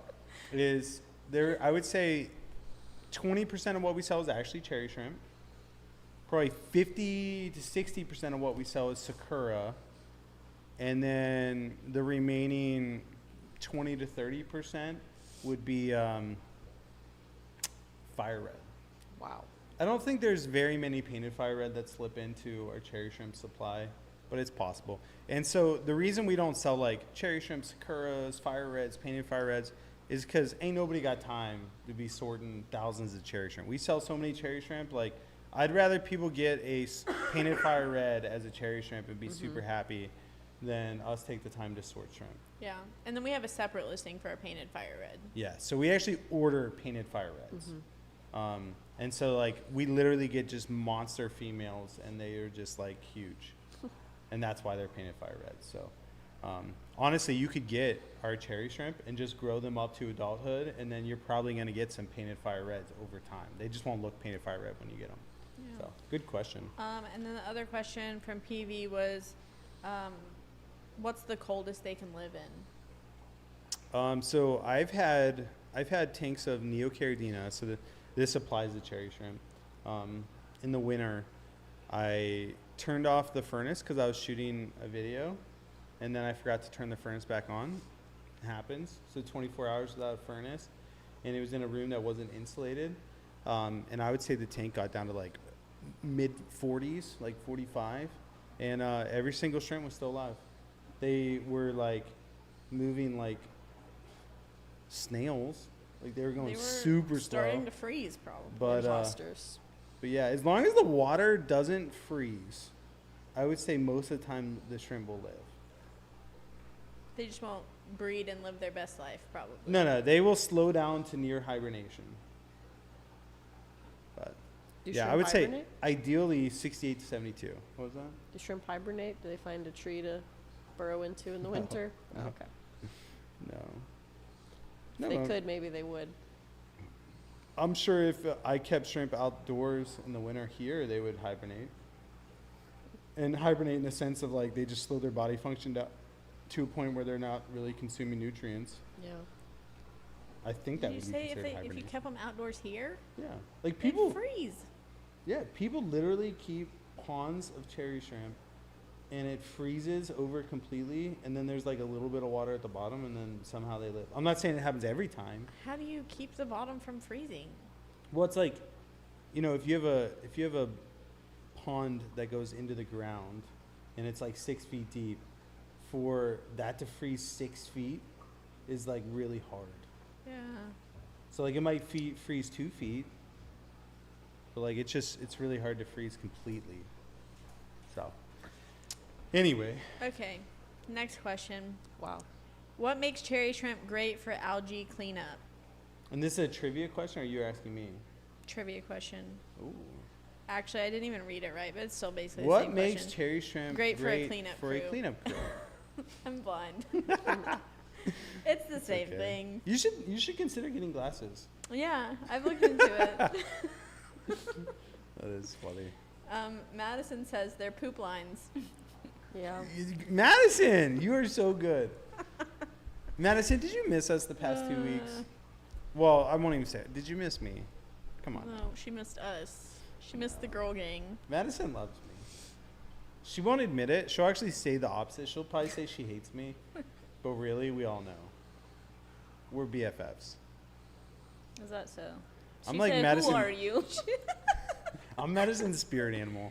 is there. I would say 20% of what we sell is actually cherry shrimp. Probably 50 to 60% of what we sell is sakura, and then the remaining 20 to 30% would be fire red. Wow. I don't think there's very many painted fire red that slip into our cherry shrimp supply, but it's possible. And so the reason we don't sell like cherry shrimp, sakuras, fire reds, painted fire reds is because ain't nobody got time to be sorting thousands of cherry shrimp. We sell so many cherry shrimp, like I'd rather people get a painted fire red as a cherry shrimp and be super happy than us take the time to sort shrimp. Yeah. And then we have a separate listing for our painted fire red. Yeah, so we actually order painted fire reds. And so like we literally get just monster females, and they are just like huge. And that's why they're painted fire reds. So honestly, you could get our cherry shrimp and just grow them up to adulthood, and then you're probably going to get some painted fire reds over time. They just won't look painted fire red when you get them. Yeah. So good question. And then the other question from PV was, what's the coldest they can live in? So I've had tanks of Neocaridina, so this applies to cherry shrimp. In the winter, I turned off the furnace because I was shooting a video, and then I forgot to turn the furnace back on, happens. So 24 hours without a furnace, and it was in a room that wasn't insulated. And I would say the tank got down to like mid 40s, like 45, and every single shrimp was still alive. They were like moving like snails, like they were going super slow. Starting to freeze, probably. But Imposters. but yeah, as long as the water doesn't freeze, I would say most of the time the shrimp will live. They just won't breed and live their best life, probably. No, they will slow down to near hibernation. But Do yeah, I shrimp would say hibernate? ideally 68 to 72. What was that? Do shrimp hibernate? Do they find a tree to burrow into in the No. winter? No. Okay. No. If they could, maybe they would. I'm sure if I kept shrimp outdoors in the winter here, they would hibernate. And hibernate in the sense of like they just slow their body function down to a point where they're not really consuming nutrients. Yeah. I think that Did you would be say considered if you hibernation. kept them outdoors here? Yeah, like They'd people. freeze. Yeah, people literally keep ponds of cherry shrimp, and it freezes over completely, and then there's like a little bit of water at the bottom, and then somehow they live. I'm not saying it happens every time. How do you keep the bottom from freezing? Well, it's like, if you have a pond that goes into the ground, and it's like 6 feet deep, for that to freeze 6 feet is like really hard. Yeah. So like it might freeze 2 feet, but like it's really hard to freeze completely. So anyway, Okay. Next question. Wow. What makes cherry shrimp great for algae cleanup? and this is a trivia question, or are you asking me? Trivia question. Ooh. Actually, I didn't even read it right, but it's still basically the What same makes question. cherry shrimp Great for a cleanup for a crew. cleanup crew? I'm blind. It's the same Okay. thing. You should consider getting glasses. Yeah, I've looked into it. That is funny. Madison says they're poop lines. Yeah. Madison, you are so good. Madison, did you miss us the past 2 weeks? Well, I won't even say it. Did you miss me? Come on. No, she missed us. She missed the girl gang. Madison loves me. She won't admit it. She'll actually say the opposite. She'll probably say she hates me. But really, we all know. We're BFFs. Is that so? I'm She like said, Madison- Who are you? I'm Madison's spirit animal.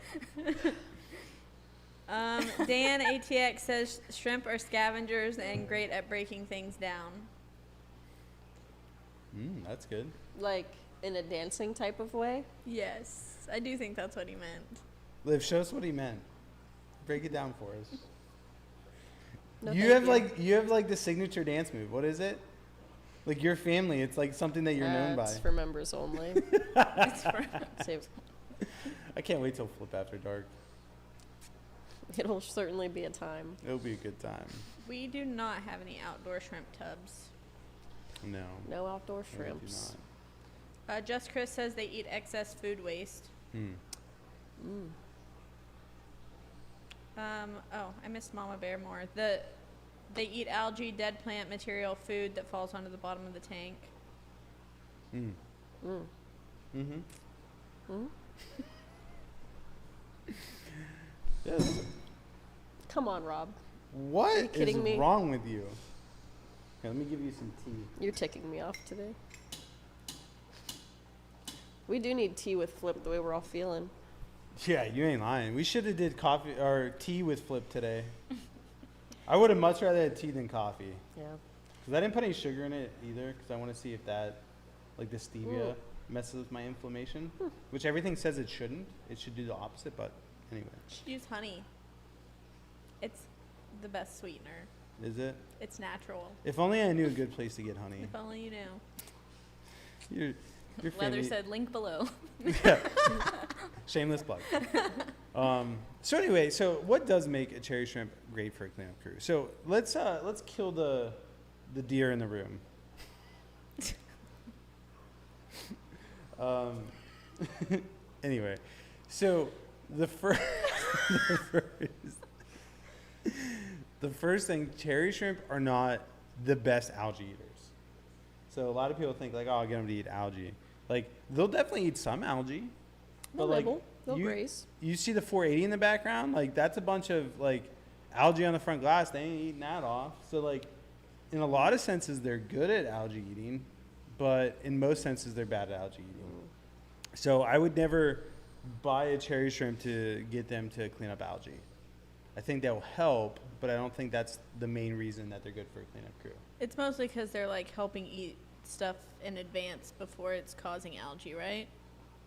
Dan ATX says shrimp are scavengers and great at breaking things down. That's good. Like in a dancing type of way? Yes, I do think that's what he meant. Liv, show us what he meant. Break it down for us. No, you thank have like the signature dance move. What is it? Like your family, it's like something that you're known by. It's for members only. It's for- Save- I can't wait till Flip After Dark. It'll certainly be a time. It'll be a good time. we do not have any outdoor shrimp tubs. No. No outdoor we do shrimps. Just Chris says they eat excess food waste. not. Mm. Oh, I missed Mama Bear more. They eat algae, dead plant material, food that falls onto the bottom of the tank. Mm. Mm. Mm-hmm. Mm. Yes. Come on, Rob. What is kidding me? wrong with you? Here, let me give you some tea. You're ticking me off today. We do need tea with Flip the way we're all feeling. Yeah, you ain't lying. We should have did coffee or tea with Flip today. I would have much rather had tea than coffee. Yeah. Because I didn't put any sugar in it either, because I want to see if that, like the stevia, Ooh. messes with my inflammation. Which everything says it shouldn't. It should do the opposite, but anyway. Should use honey. It's the best sweetener. Is it? It's natural. If only I knew a good place to get honey. If only you knew. Your Leather family, said link below. Yeah. Shameless plug. So anyway, so what does make a cherry shrimp great for a cleanup crew? So let's kill the deer in the room. Anyway, so the first the first thing, cherry shrimp are not the best algae eaters. So a lot of people think like, oh, I'll get them to eat algae. Like they'll definitely eat some algae. They'll but, like, nibble. They'll you- graze. You see the 480 in the background? Like that's a bunch of like algae on the front glass. They ain't eating that off. So like in a lot of senses, they're good at algae eating, but in most senses, they're bad at algae eating. So I would never buy a cherry shrimp to get them to clean up algae. I think that will help, but I don't think that's the main reason that they're good for a cleanup crew. It's mostly because they're like helping eat stuff in advance before it's causing algae, right?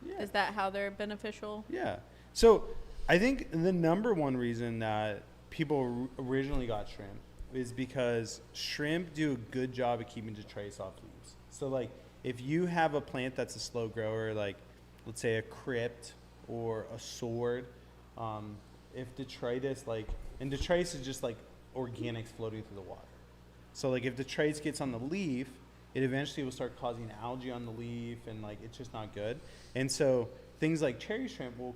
Yeah. Is that how they're beneficial? Yeah. So I think the number one reason that people originally got shrimp is because shrimp do a good job of keeping detritus off leaves. So like if you have a plant that's a slow grower, like let's say a crypt or a sword, if detritus and detritus is just like organics floating through the water. So like if detritus gets on the leaf, it eventually will start causing algae on the leaf, and like it's just not good. And so things like cherry shrimp will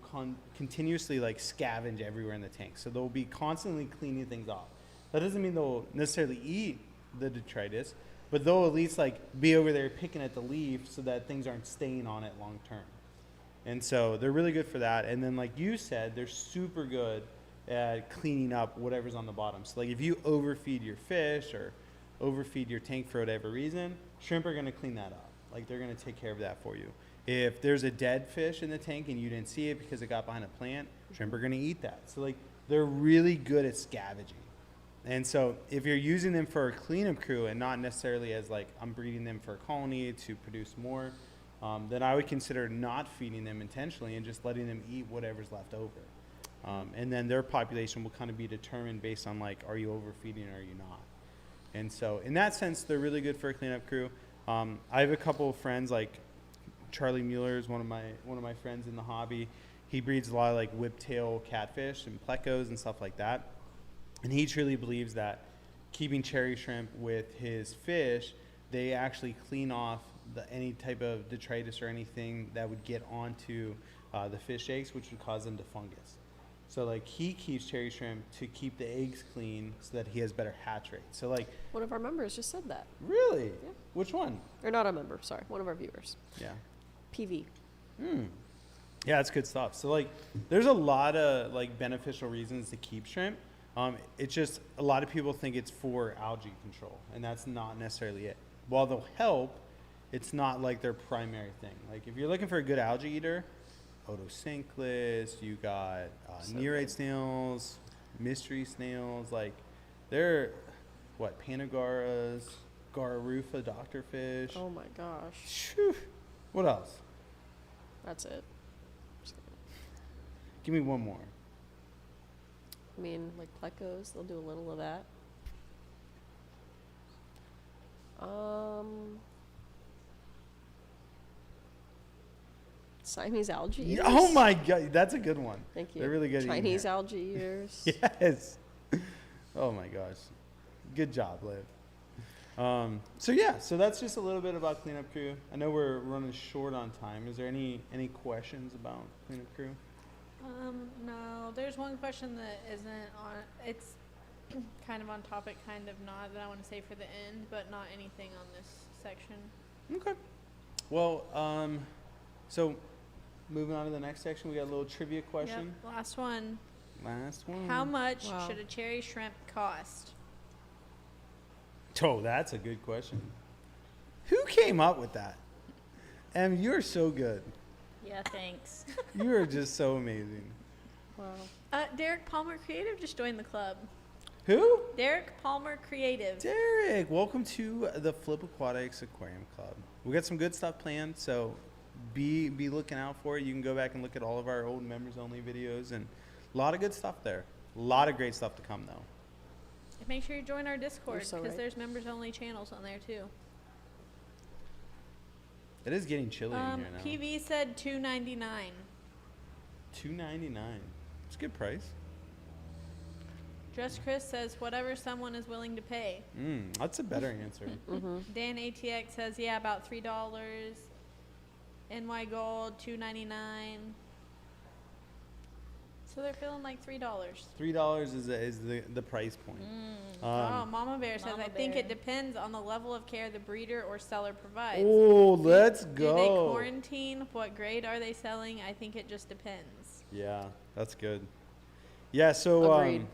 continuously like scavenge everywhere in the tank. So they'll be constantly cleaning things off. That doesn't mean they'll necessarily eat the detritus, but they'll at least like be over there picking at the leaf so that things aren't staying on it long term. And so they're really good for that. And then like you said, they're super good at cleaning up whatever's on the bottom. So like if you overfeed your fish or overfeed your tank for whatever reason, shrimp are going to clean that up. Like they're going to take care of that for you. If there's a dead fish in the tank and you didn't see it because it got behind a plant, shrimp are going to eat that. So like they're really good at scavenging. And so if you're using them for a cleanup crew and not necessarily as like I'm breeding them for a colony to produce more, then I would consider not feeding them intentionally and just letting them eat whatever's left over. And then their population will kind of be determined based on like, are you overfeeding or are you not? And so in that sense, they're really good for a cleanup crew. I have a couple of friends, like Charlie Mueller is one of my friends in the hobby. He breeds a lot of like whiptail catfish and plecos and stuff like that. And he truly believes that keeping cherry shrimp with his fish, they actually clean off any type of detritus or anything that would get onto the fish eggs, which would cause them to fungus. So like he keeps cherry shrimp to keep the eggs clean so that he has better hatch rates. So like One of our members just said that. really, Yeah. Which one? Or not a member, sorry. One of our viewers. Yeah. PV. Yeah, that's good stuff. So like there's a lot of like beneficial reasons to keep shrimp. It's just a lot of people think it's for algae control, and that's not necessarily it. While they'll help, it's not like their primary thing. Like if you're looking for a good algae eater, Otocinclus, you got nereid snails, mystery snails, like they're Panagoras, Gararufa, doctorfish. Oh my gosh. Phew. What else? That's it. Just kidding. Give me one more. I mean, like plecos, they'll do a little of that. Siamese algae eaters. Oh my god, that's a good one. Thank you. They're really good. Chinese algae eaters. Yes. Oh my gosh. Good job, Liv. So that's just a little bit about cleanup crew. I know we're running short on time. Is there any questions about cleanup crew? No, there's one question that isn't on, it's kind of on topic, kind of not, that I want to say for the end, but not anything on this section. Okay. Well, so moving on to the next section, we got a little trivia question. Yep, last one. Last one. How much Wow. should a cherry shrimp cost? Oh, that's a good question. Who came up with that? Em, you're so good. Yeah, thanks. You are just so amazing. Wow. Derek Palmer Creative just joined the club. Who? Derek Palmer Creative. Derek, welcome to the Flip Aquatics Aquarium Club. We got some good stuff planned, so be looking out for it. You can go back and look at all of our old members only videos, and a lot of good stuff there. A lot of great stuff to come though. Make sure you join our Discord so because right. there's members only channels on there too. It is getting chilly in here now. PV said $2.99. $2.99. It's a good price. Just Chris says whatever someone is willing to pay. That's a better answer. Dan ATX says yeah, about $3. NY Gold $2.99. So they're feeling like $3. $3 is the price point. Mama Bear says Mama I think Bear. it depends on the level of care the breeder or seller provides. Oh, let's Do they go. quarantine? What grade are they selling? I think it just depends. Yeah, that's good. Yeah, so Agreed.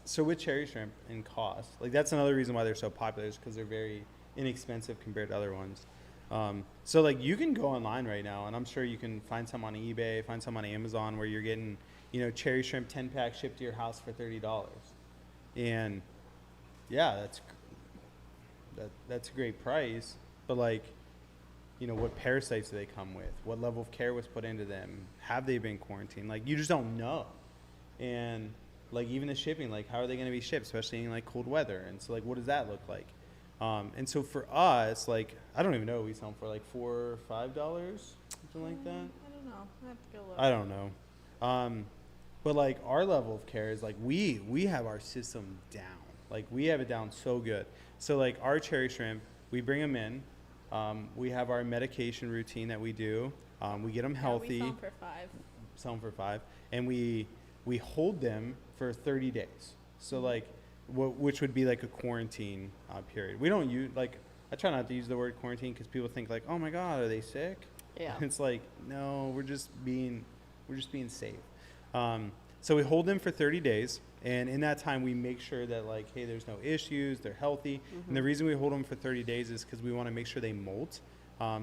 So with cherry shrimp and cost, like that's another reason why they're so popular is because they're very inexpensive compared to other ones. So like you can go online right now, and I'm sure you can find some on eBay, find some on Amazon where you're getting, cherry shrimp 10-pack shipped to your house for $30. And yeah, that's a great price. But like, what parasites do they come with? What level of care was put into them? Have they been quarantined? Like you just don't know. And like even the shipping, like how are they going to be shipped, especially in like cold weather? And so like, what does that look like? And so for us, like, I don't even know, we sell them for like $4 or $5, something like that. I don't know. I have to go look. I don't know. But like our level of care is like, we have our system down. Like we have it down so good. So like our cherry shrimp, we bring them in. We have our medication routine that we do. We get them healthy. Yeah, we sell them for $5. Sell them for $5. And we hold them for 30 days. So like, which would be like a quarantine period. We don't use, like, I try not to use the word quarantine because people think like, oh my God, are they sick? Yeah. It's like, no, we're just being safe. So we hold them for 30 days. And in that time, we make sure that like, hey, there's no issues, they're healthy. And the reason we hold them for 30 days is because we want to make sure they molt.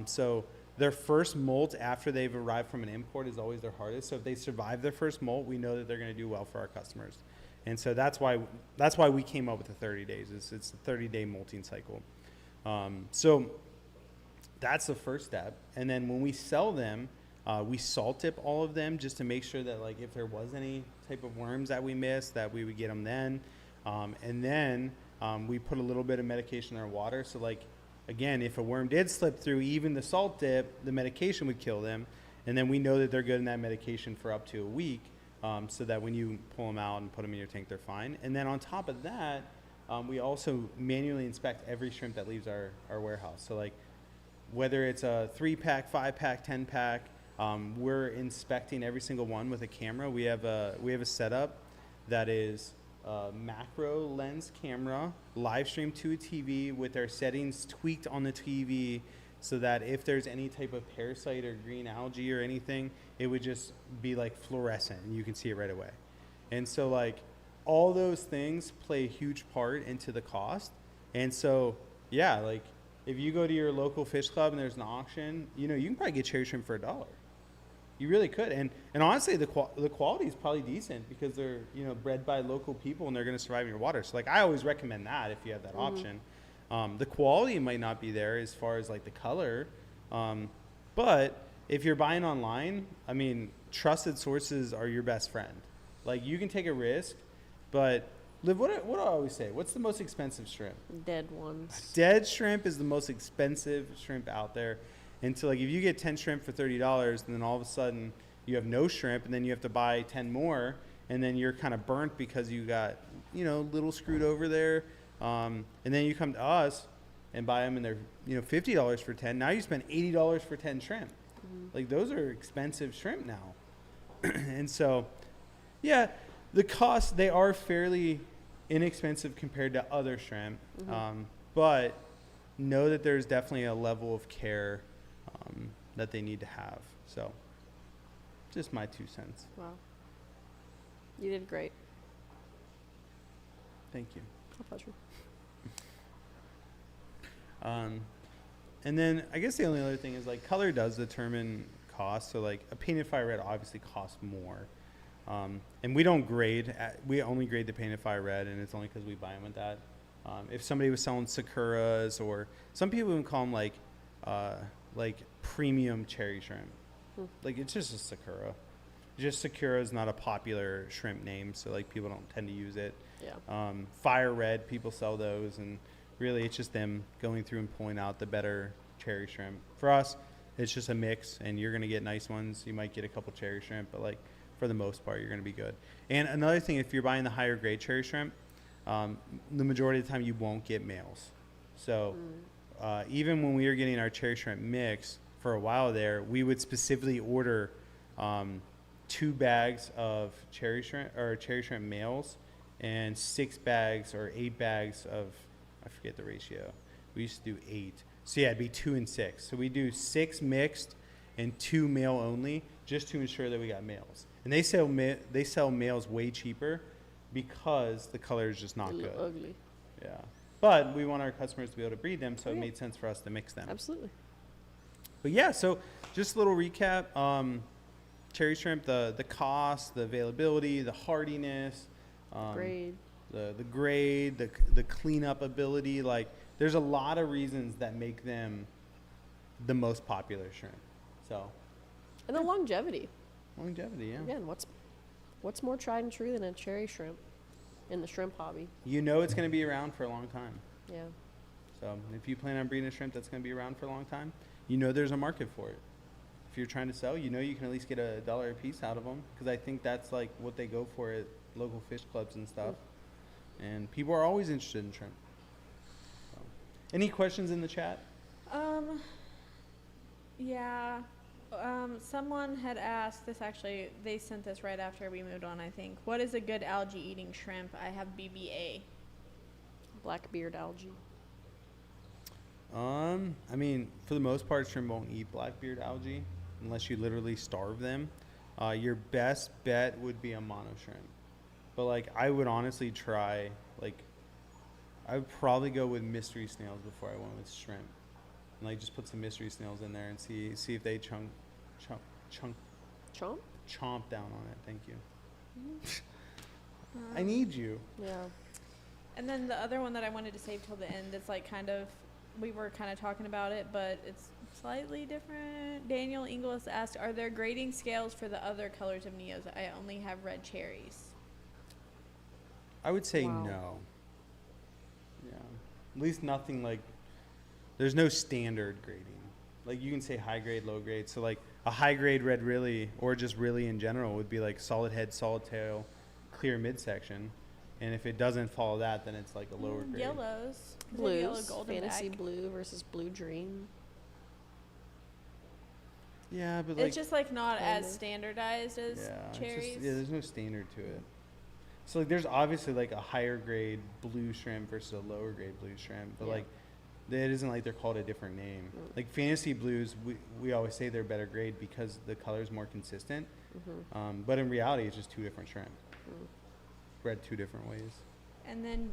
So their first molt after they've arrived from an import is always their hardest. So if they survive their first molt, we know that they're going to do well for our customers. And so that's why we came up with the 30 days. It's a 30-day molting cycle. So that's the first step. And then when we sell them, we salt dip all of them just to make sure that like if there was any type of worms that we missed, that we would get them then. And then we put a little bit of medication in our water. So like, again, if a worm did slip through even the salt dip, the medication would kill them. And then we know that they're good in that medication for up to a week. So that when you pull them out and put them in your tank, they're fine. And then on top of that, we also manually inspect every shrimp that leaves our warehouse. So like whether it's a 3-pack, 5-pack, 10-pack, we're inspecting every single one with a camera. We have a setup that is a macro lens camera, live stream to a TV with our settings tweaked on the TV, so that if there's any type of parasite or green algae or anything, it would just be like fluorescent and you can see it right away. And so like all those things play a huge part into the cost. And so, yeah, like if you go to your local fish club and there's an auction, you can probably get cherry shrimp for $1. You really could. And honestly, the quality is probably decent because they're, bred by local people and they're going to survive in your water. So like I always recommend that if you have that option. The quality might not be there as far as like the color, but if you're buying online, I mean, trusted sources are your best friend. Like you can take a risk, but Liv, what do I always say? What's the most expensive shrimp? Dead ones. Dead shrimp is the most expensive shrimp out there. And so like if you get 10 shrimp for $30, and then all of a sudden you have no shrimp, and then you have to buy 10 more, and then you're kind of burnt because you got, little screwed over there. And then you come to us and buy them and they're, $50 for 10. Now you spend $80 for 10 shrimp. Like those are expensive shrimp now. And so, yeah, the costs, they are fairly inexpensive compared to other shrimp. But know that there's definitely a level of care that they need to have. So just my 2 cents. Wow. You did great. Thank you. A pleasure. And then I guess the only other thing is like color does determine cost. So like a painted fire red obviously costs more. And we don't grade, we only grade the painted fire red, and it's only because we buy them with that. If somebody was selling Sakuras, or some people even call them like premium cherry shrimp. Like it's just a Sakura. Just Sakura is not a popular shrimp name, so like people don't tend to use it. Yeah. Fire red, people sell those, and really it's just them going through and pulling out the better cherry shrimp. For us, it's just a mix, and you're gonna get nice ones. You might get a couple cherry shrimp, but like for the most part, you're gonna be good. And another thing, if you're buying the higher grade cherry shrimp, the majority of the time you won't get males. So even when we were getting our cherry shrimp mix for a while there, we would specifically order 2 bags of cherry shrimp males and 6 bags or 8 bags of, I forget the ratio. We used to do 8. So yeah, it'd be 2 and 6. So we do 6 mixed and 2 male only, just to ensure that we got males. And they sell males way cheaper because the color is just not They look good. ugly. Yeah. But we want our customers to be able to breed them, so Oh, it yeah. made sense for us to mix them. Absolutely. But yeah, so just a little recap. Cherry shrimp, the cost, the availability, the hardiness, Grade. the grade, the cleanup ability. Like, there's a lot of reasons that make them the most popular shrimp. So, And the longevity. longevity, yeah. Again, what's more tried and true than a cherry shrimp in the shrimp hobby? You know it's going to be around for a long time. Yeah. So if you plan on breeding a shrimp that's going to be around for a long time, you know there's a market for it. If you're trying to sell, you know you can at least get $1 a piece out of them, because I think that's like what they go for at local fish clubs and stuff. And people are always interested in shrimp. So. Any questions in the chat? Yeah. Someone had asked this, actually, they sent this right after we moved on, I think. What is a good algae eating shrimp? I have BBA. Blackbeard algae. I mean, for the most part, shrimp won't eat blackbeard algae unless you literally starve them. Your best bet would be a mono shrimp. But like, I would honestly try, like, I would probably go with mystery snails before I went with shrimp. And like, just put some mystery snails in there and see if they chomp down on it. Thank you. I need you. Yeah. And then the other one that I wanted to save till the end, it's like kind of, we were kind of talking about it, but it's slightly different. Daniel Ingles asked, are there grading scales for the other colors of Neos? I only have red cherries. I would say Wow. no. Yeah. At least nothing like, there's no standard grading. Like, you can say high grade, low grade. So like a high grade red really, or just really in general, would be like solid head, solid tail, clear midsection. And if it doesn't follow that, then it's like a lower grade. Yellows. Yellow Blues. golden Fantasy back. blue versus blue dream. Yeah, but like, It's just like not Kind as of. standardized as yeah, it's cherries. just, yeah, there's no standard to it. So like, there's obviously like a higher grade blue shrimp versus a lower grade blue shrimp, but Yeah. like, it isn't like they're called a different name. Like fantasy blues, we always say they're better grade because the color's more consistent. But in reality, it's just two different shrimp, bred two different ways. And then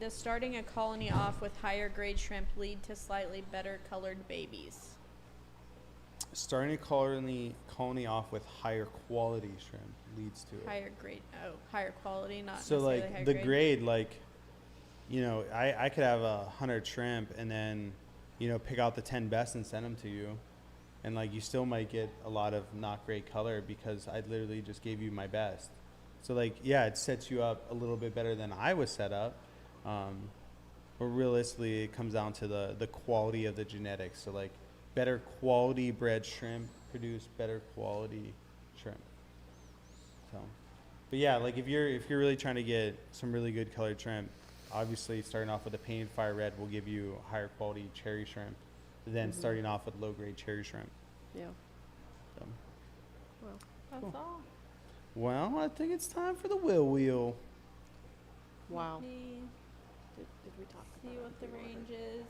does starting a colony off with higher grade shrimp lead to slightly better colored babies? Starting a colony off with higher quality shrimp leads to it. Higher grade, higher quality, not So necessarily like higher the grade. grade, like, you know, I could have 100 shrimp and then, you know, pick out the 10 best and send them to you. And like, you still might get a lot of not great color because I literally just gave you my best. So like, yeah, it sets you up a little bit better than I was set up. But realistically, it comes down to the quality of the genetics. So like, better quality bred shrimp produce better quality shrimp. So, but yeah, like if you're really trying to get some really good colored shrimp, obviously starting off with a painted fire red will give you higher quality cherry shrimp than starting off with low grade cherry shrimp. Yeah. So, Well, That's Cool. all. well, I think it's time for the wheel. wow. Let me Did we talk see about what the pre-order? range is.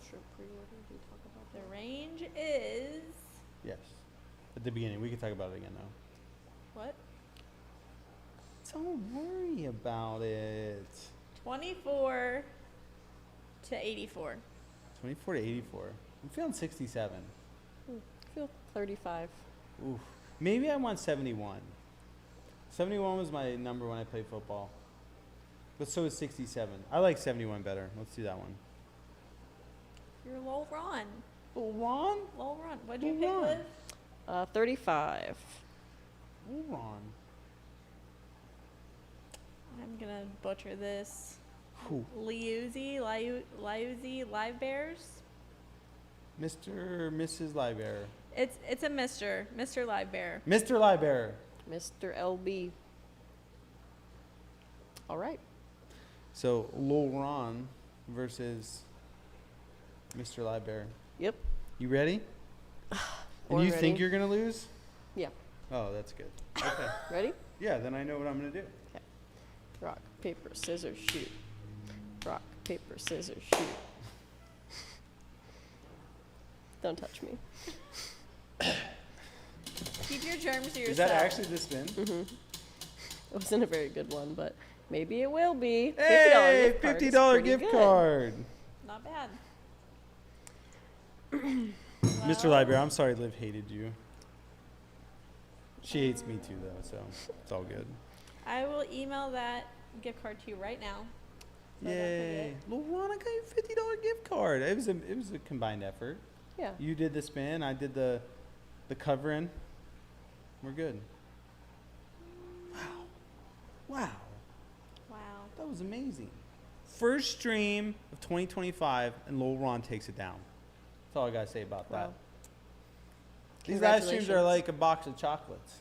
Shrimp pre-order? Did we talk about The that? range is Yes. At the beginning, we can talk about it again though. what? Don't worry about it. 24 to 84. 24 to 84. I'm feeling 67. I feel 35. Oof. Maybe I want 71. 71 was my number when I played football. But so is 67. I like 71 better. Let's do that one. You're Lowell Ron. Ron? Lowell Ron. What'd you pick, Lowell Ron. Liv? 35. Ron. I'm gonna butcher this. Who? Liuzzi Live Bears. Mr. Mrs. Liebearer. It's a Mr. Live Bear. Mr. Liebearer. Mr. LB. All right. So, Lil Ron versus Mr. Liebearer. Yep. You ready? And Born you think ready. you're going to lose? Yeah. Oh, that's good. Okay. Ready? Yeah, then I know what I'm going to do. Rock, paper, scissors, shoot. Rock, paper, scissors, shoot. Don't touch me. Keep your germs to yourself. Is that actually the spin? It wasn't a very good one, but maybe it will be. Hey, $50 gift card is $50 pretty gift good. card. Not bad. Mr. Well, Library, I'm sorry Liv hated you. She hates me too, though, so it's all good. I will email that gift card to you right now. So Yay. don't Well, Ron, I got you a $50 gift card. It was a combined effort. Yeah. You did the spin, I did the covering. We're good. Wow. Wow. forget. Wow. That was amazing. First stream of 2025, and Lil Ron takes it down. That's all I got to say about that. Wow. These live streams are Congratulations. like a box of chocolates.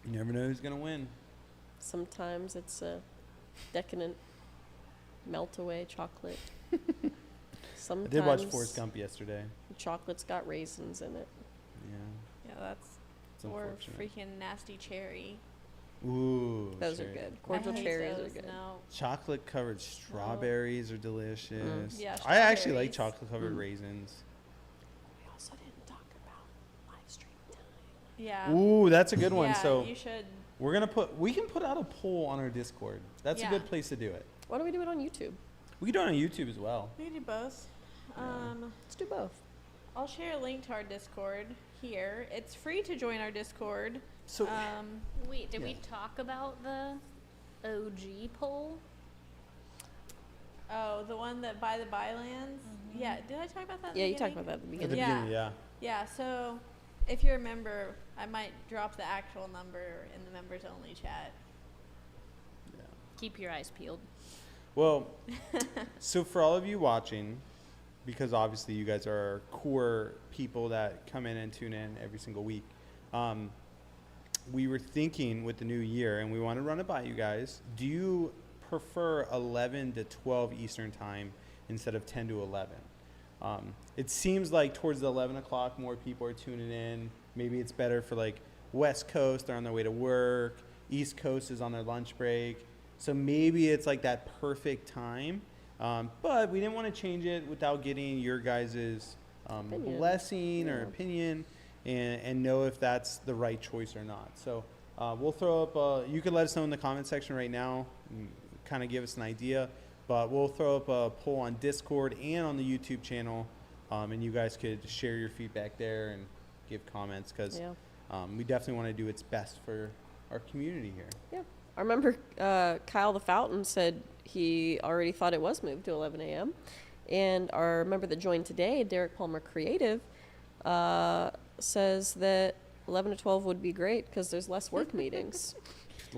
You never know who's going to win. Sometimes it's a decadent melt away chocolate. I Sometimes did watch Forrest Gump yesterday. the chocolate's got raisins in it. Yeah. Yeah, that's It's or unfortunate. freaking nasty cherry. Ooh. Those cherry. are good. I Cordial hate cherries those, are good. No. Chocolate covered strawberries are delicious. Yeah, I actually like strawberries. chocolate covered Mm. raisins. We also didn't talk about live stream time. Yeah. Ooh, that's a good one. Yeah, So you should. we can put out a poll on our Discord. That's Yeah. a good place to do it. Why don't we do it on YouTube? We can do it on YouTube as well. We can do both. Yeah. Let's do both. I'll share a link to our Discord here. It's free to join our Discord. So Wait, did we Yeah. talk about the OG poll? Oh, the one that buy the bylands? Yeah, did I talk about that? in the Yeah, you talked beginning? about that at the at the beginning. Yeah. beginning, yeah. Yeah, so if you're a member, I might drop the actual number in the members only chat. Yeah. Keep your eyes peeled. Well, so for all of you watching, because obviously you guys are our core people that come in and tune in every single week, we were thinking with the new year, and we want to run it by you guys. Do you prefer 11 to 12 Eastern time instead of 10 to 11? It seems like towards the 11 o'clock, more people are tuning in. Maybe it's better for like West Coast, they're on their way to work. East Coast is on their lunch break. So maybe it's like that perfect time. But we didn't want to change it without getting your guys' Opinion. blessing or Yeah. opinion and know if that's the right choice or not. So we'll throw up, you can let us know in the comment section right now, kind of give us an idea. But we'll throw up a poll on Discord and on the YouTube channel, and you guys could share your feedback there and give comments because Yeah. we definitely want to do what's best for our community here. Yeah. I remember Kyle the Fountain said he already thought it was moved to 11 a.m. And our member that joined today, Derek Palmer Creative, says that 11 to 12 would be great because there's less work meetings.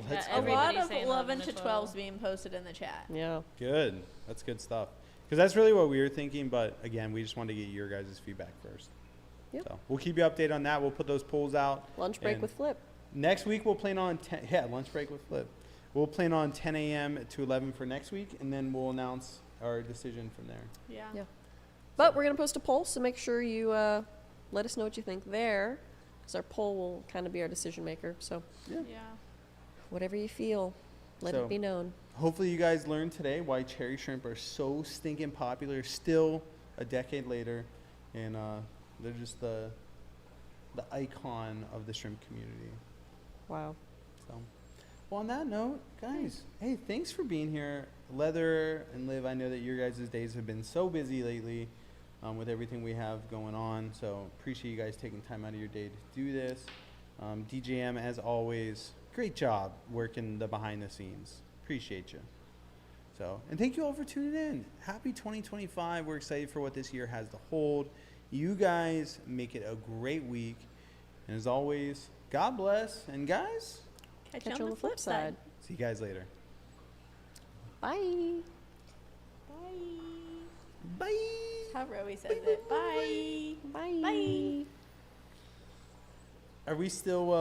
Let's Yeah, A go. lot Everybody's of saying 11 to 12. 12 is being posted in the chat. Yeah. Good. That's good stuff. Because that's really what we were thinking. But again, we just wanted to get your guys' feedback first. Yep. So we'll keep you updated on that. We'll put those polls out. Lunch break And with Flip. Next week we'll plan on lunch break with Flip. We'll plan on 10 a.m. to 11 for next week, and then we'll announce our decision from there. Yeah. Yeah. But we're going to post a poll, so make sure you let us know what you think there, because our poll will kind of be our decision maker. So Yeah. whatever you feel, let So- it be known. Hopefully you guys learned today why cherry shrimp are so stinking popular still a decade later, and they're just the icon of the shrimp community. Wow. So, well, on that note, guys, hey, thanks for being here. Leather and Liv, I know that your guys' days have been so busy lately with everything we have going on. So appreciate you guys taking time out of your day to do this. DJM, as always, great job working the behind the scenes. Appreciate you. So, and thank you all for tuning in. Happy 2025. We're excited for what this year has to hold. You guys make it a great week. And as always, God bless. And guys, Catch you on the flip side. see you guys later. Bye. Bye. Bye. How Rowie says it. Bye. Bye. Bye. Are we still...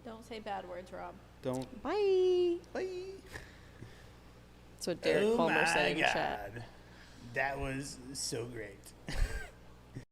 Don't say bad words, Rob. don't... Bye. Bye. That's what Derek Palmer said in chat. That was so great.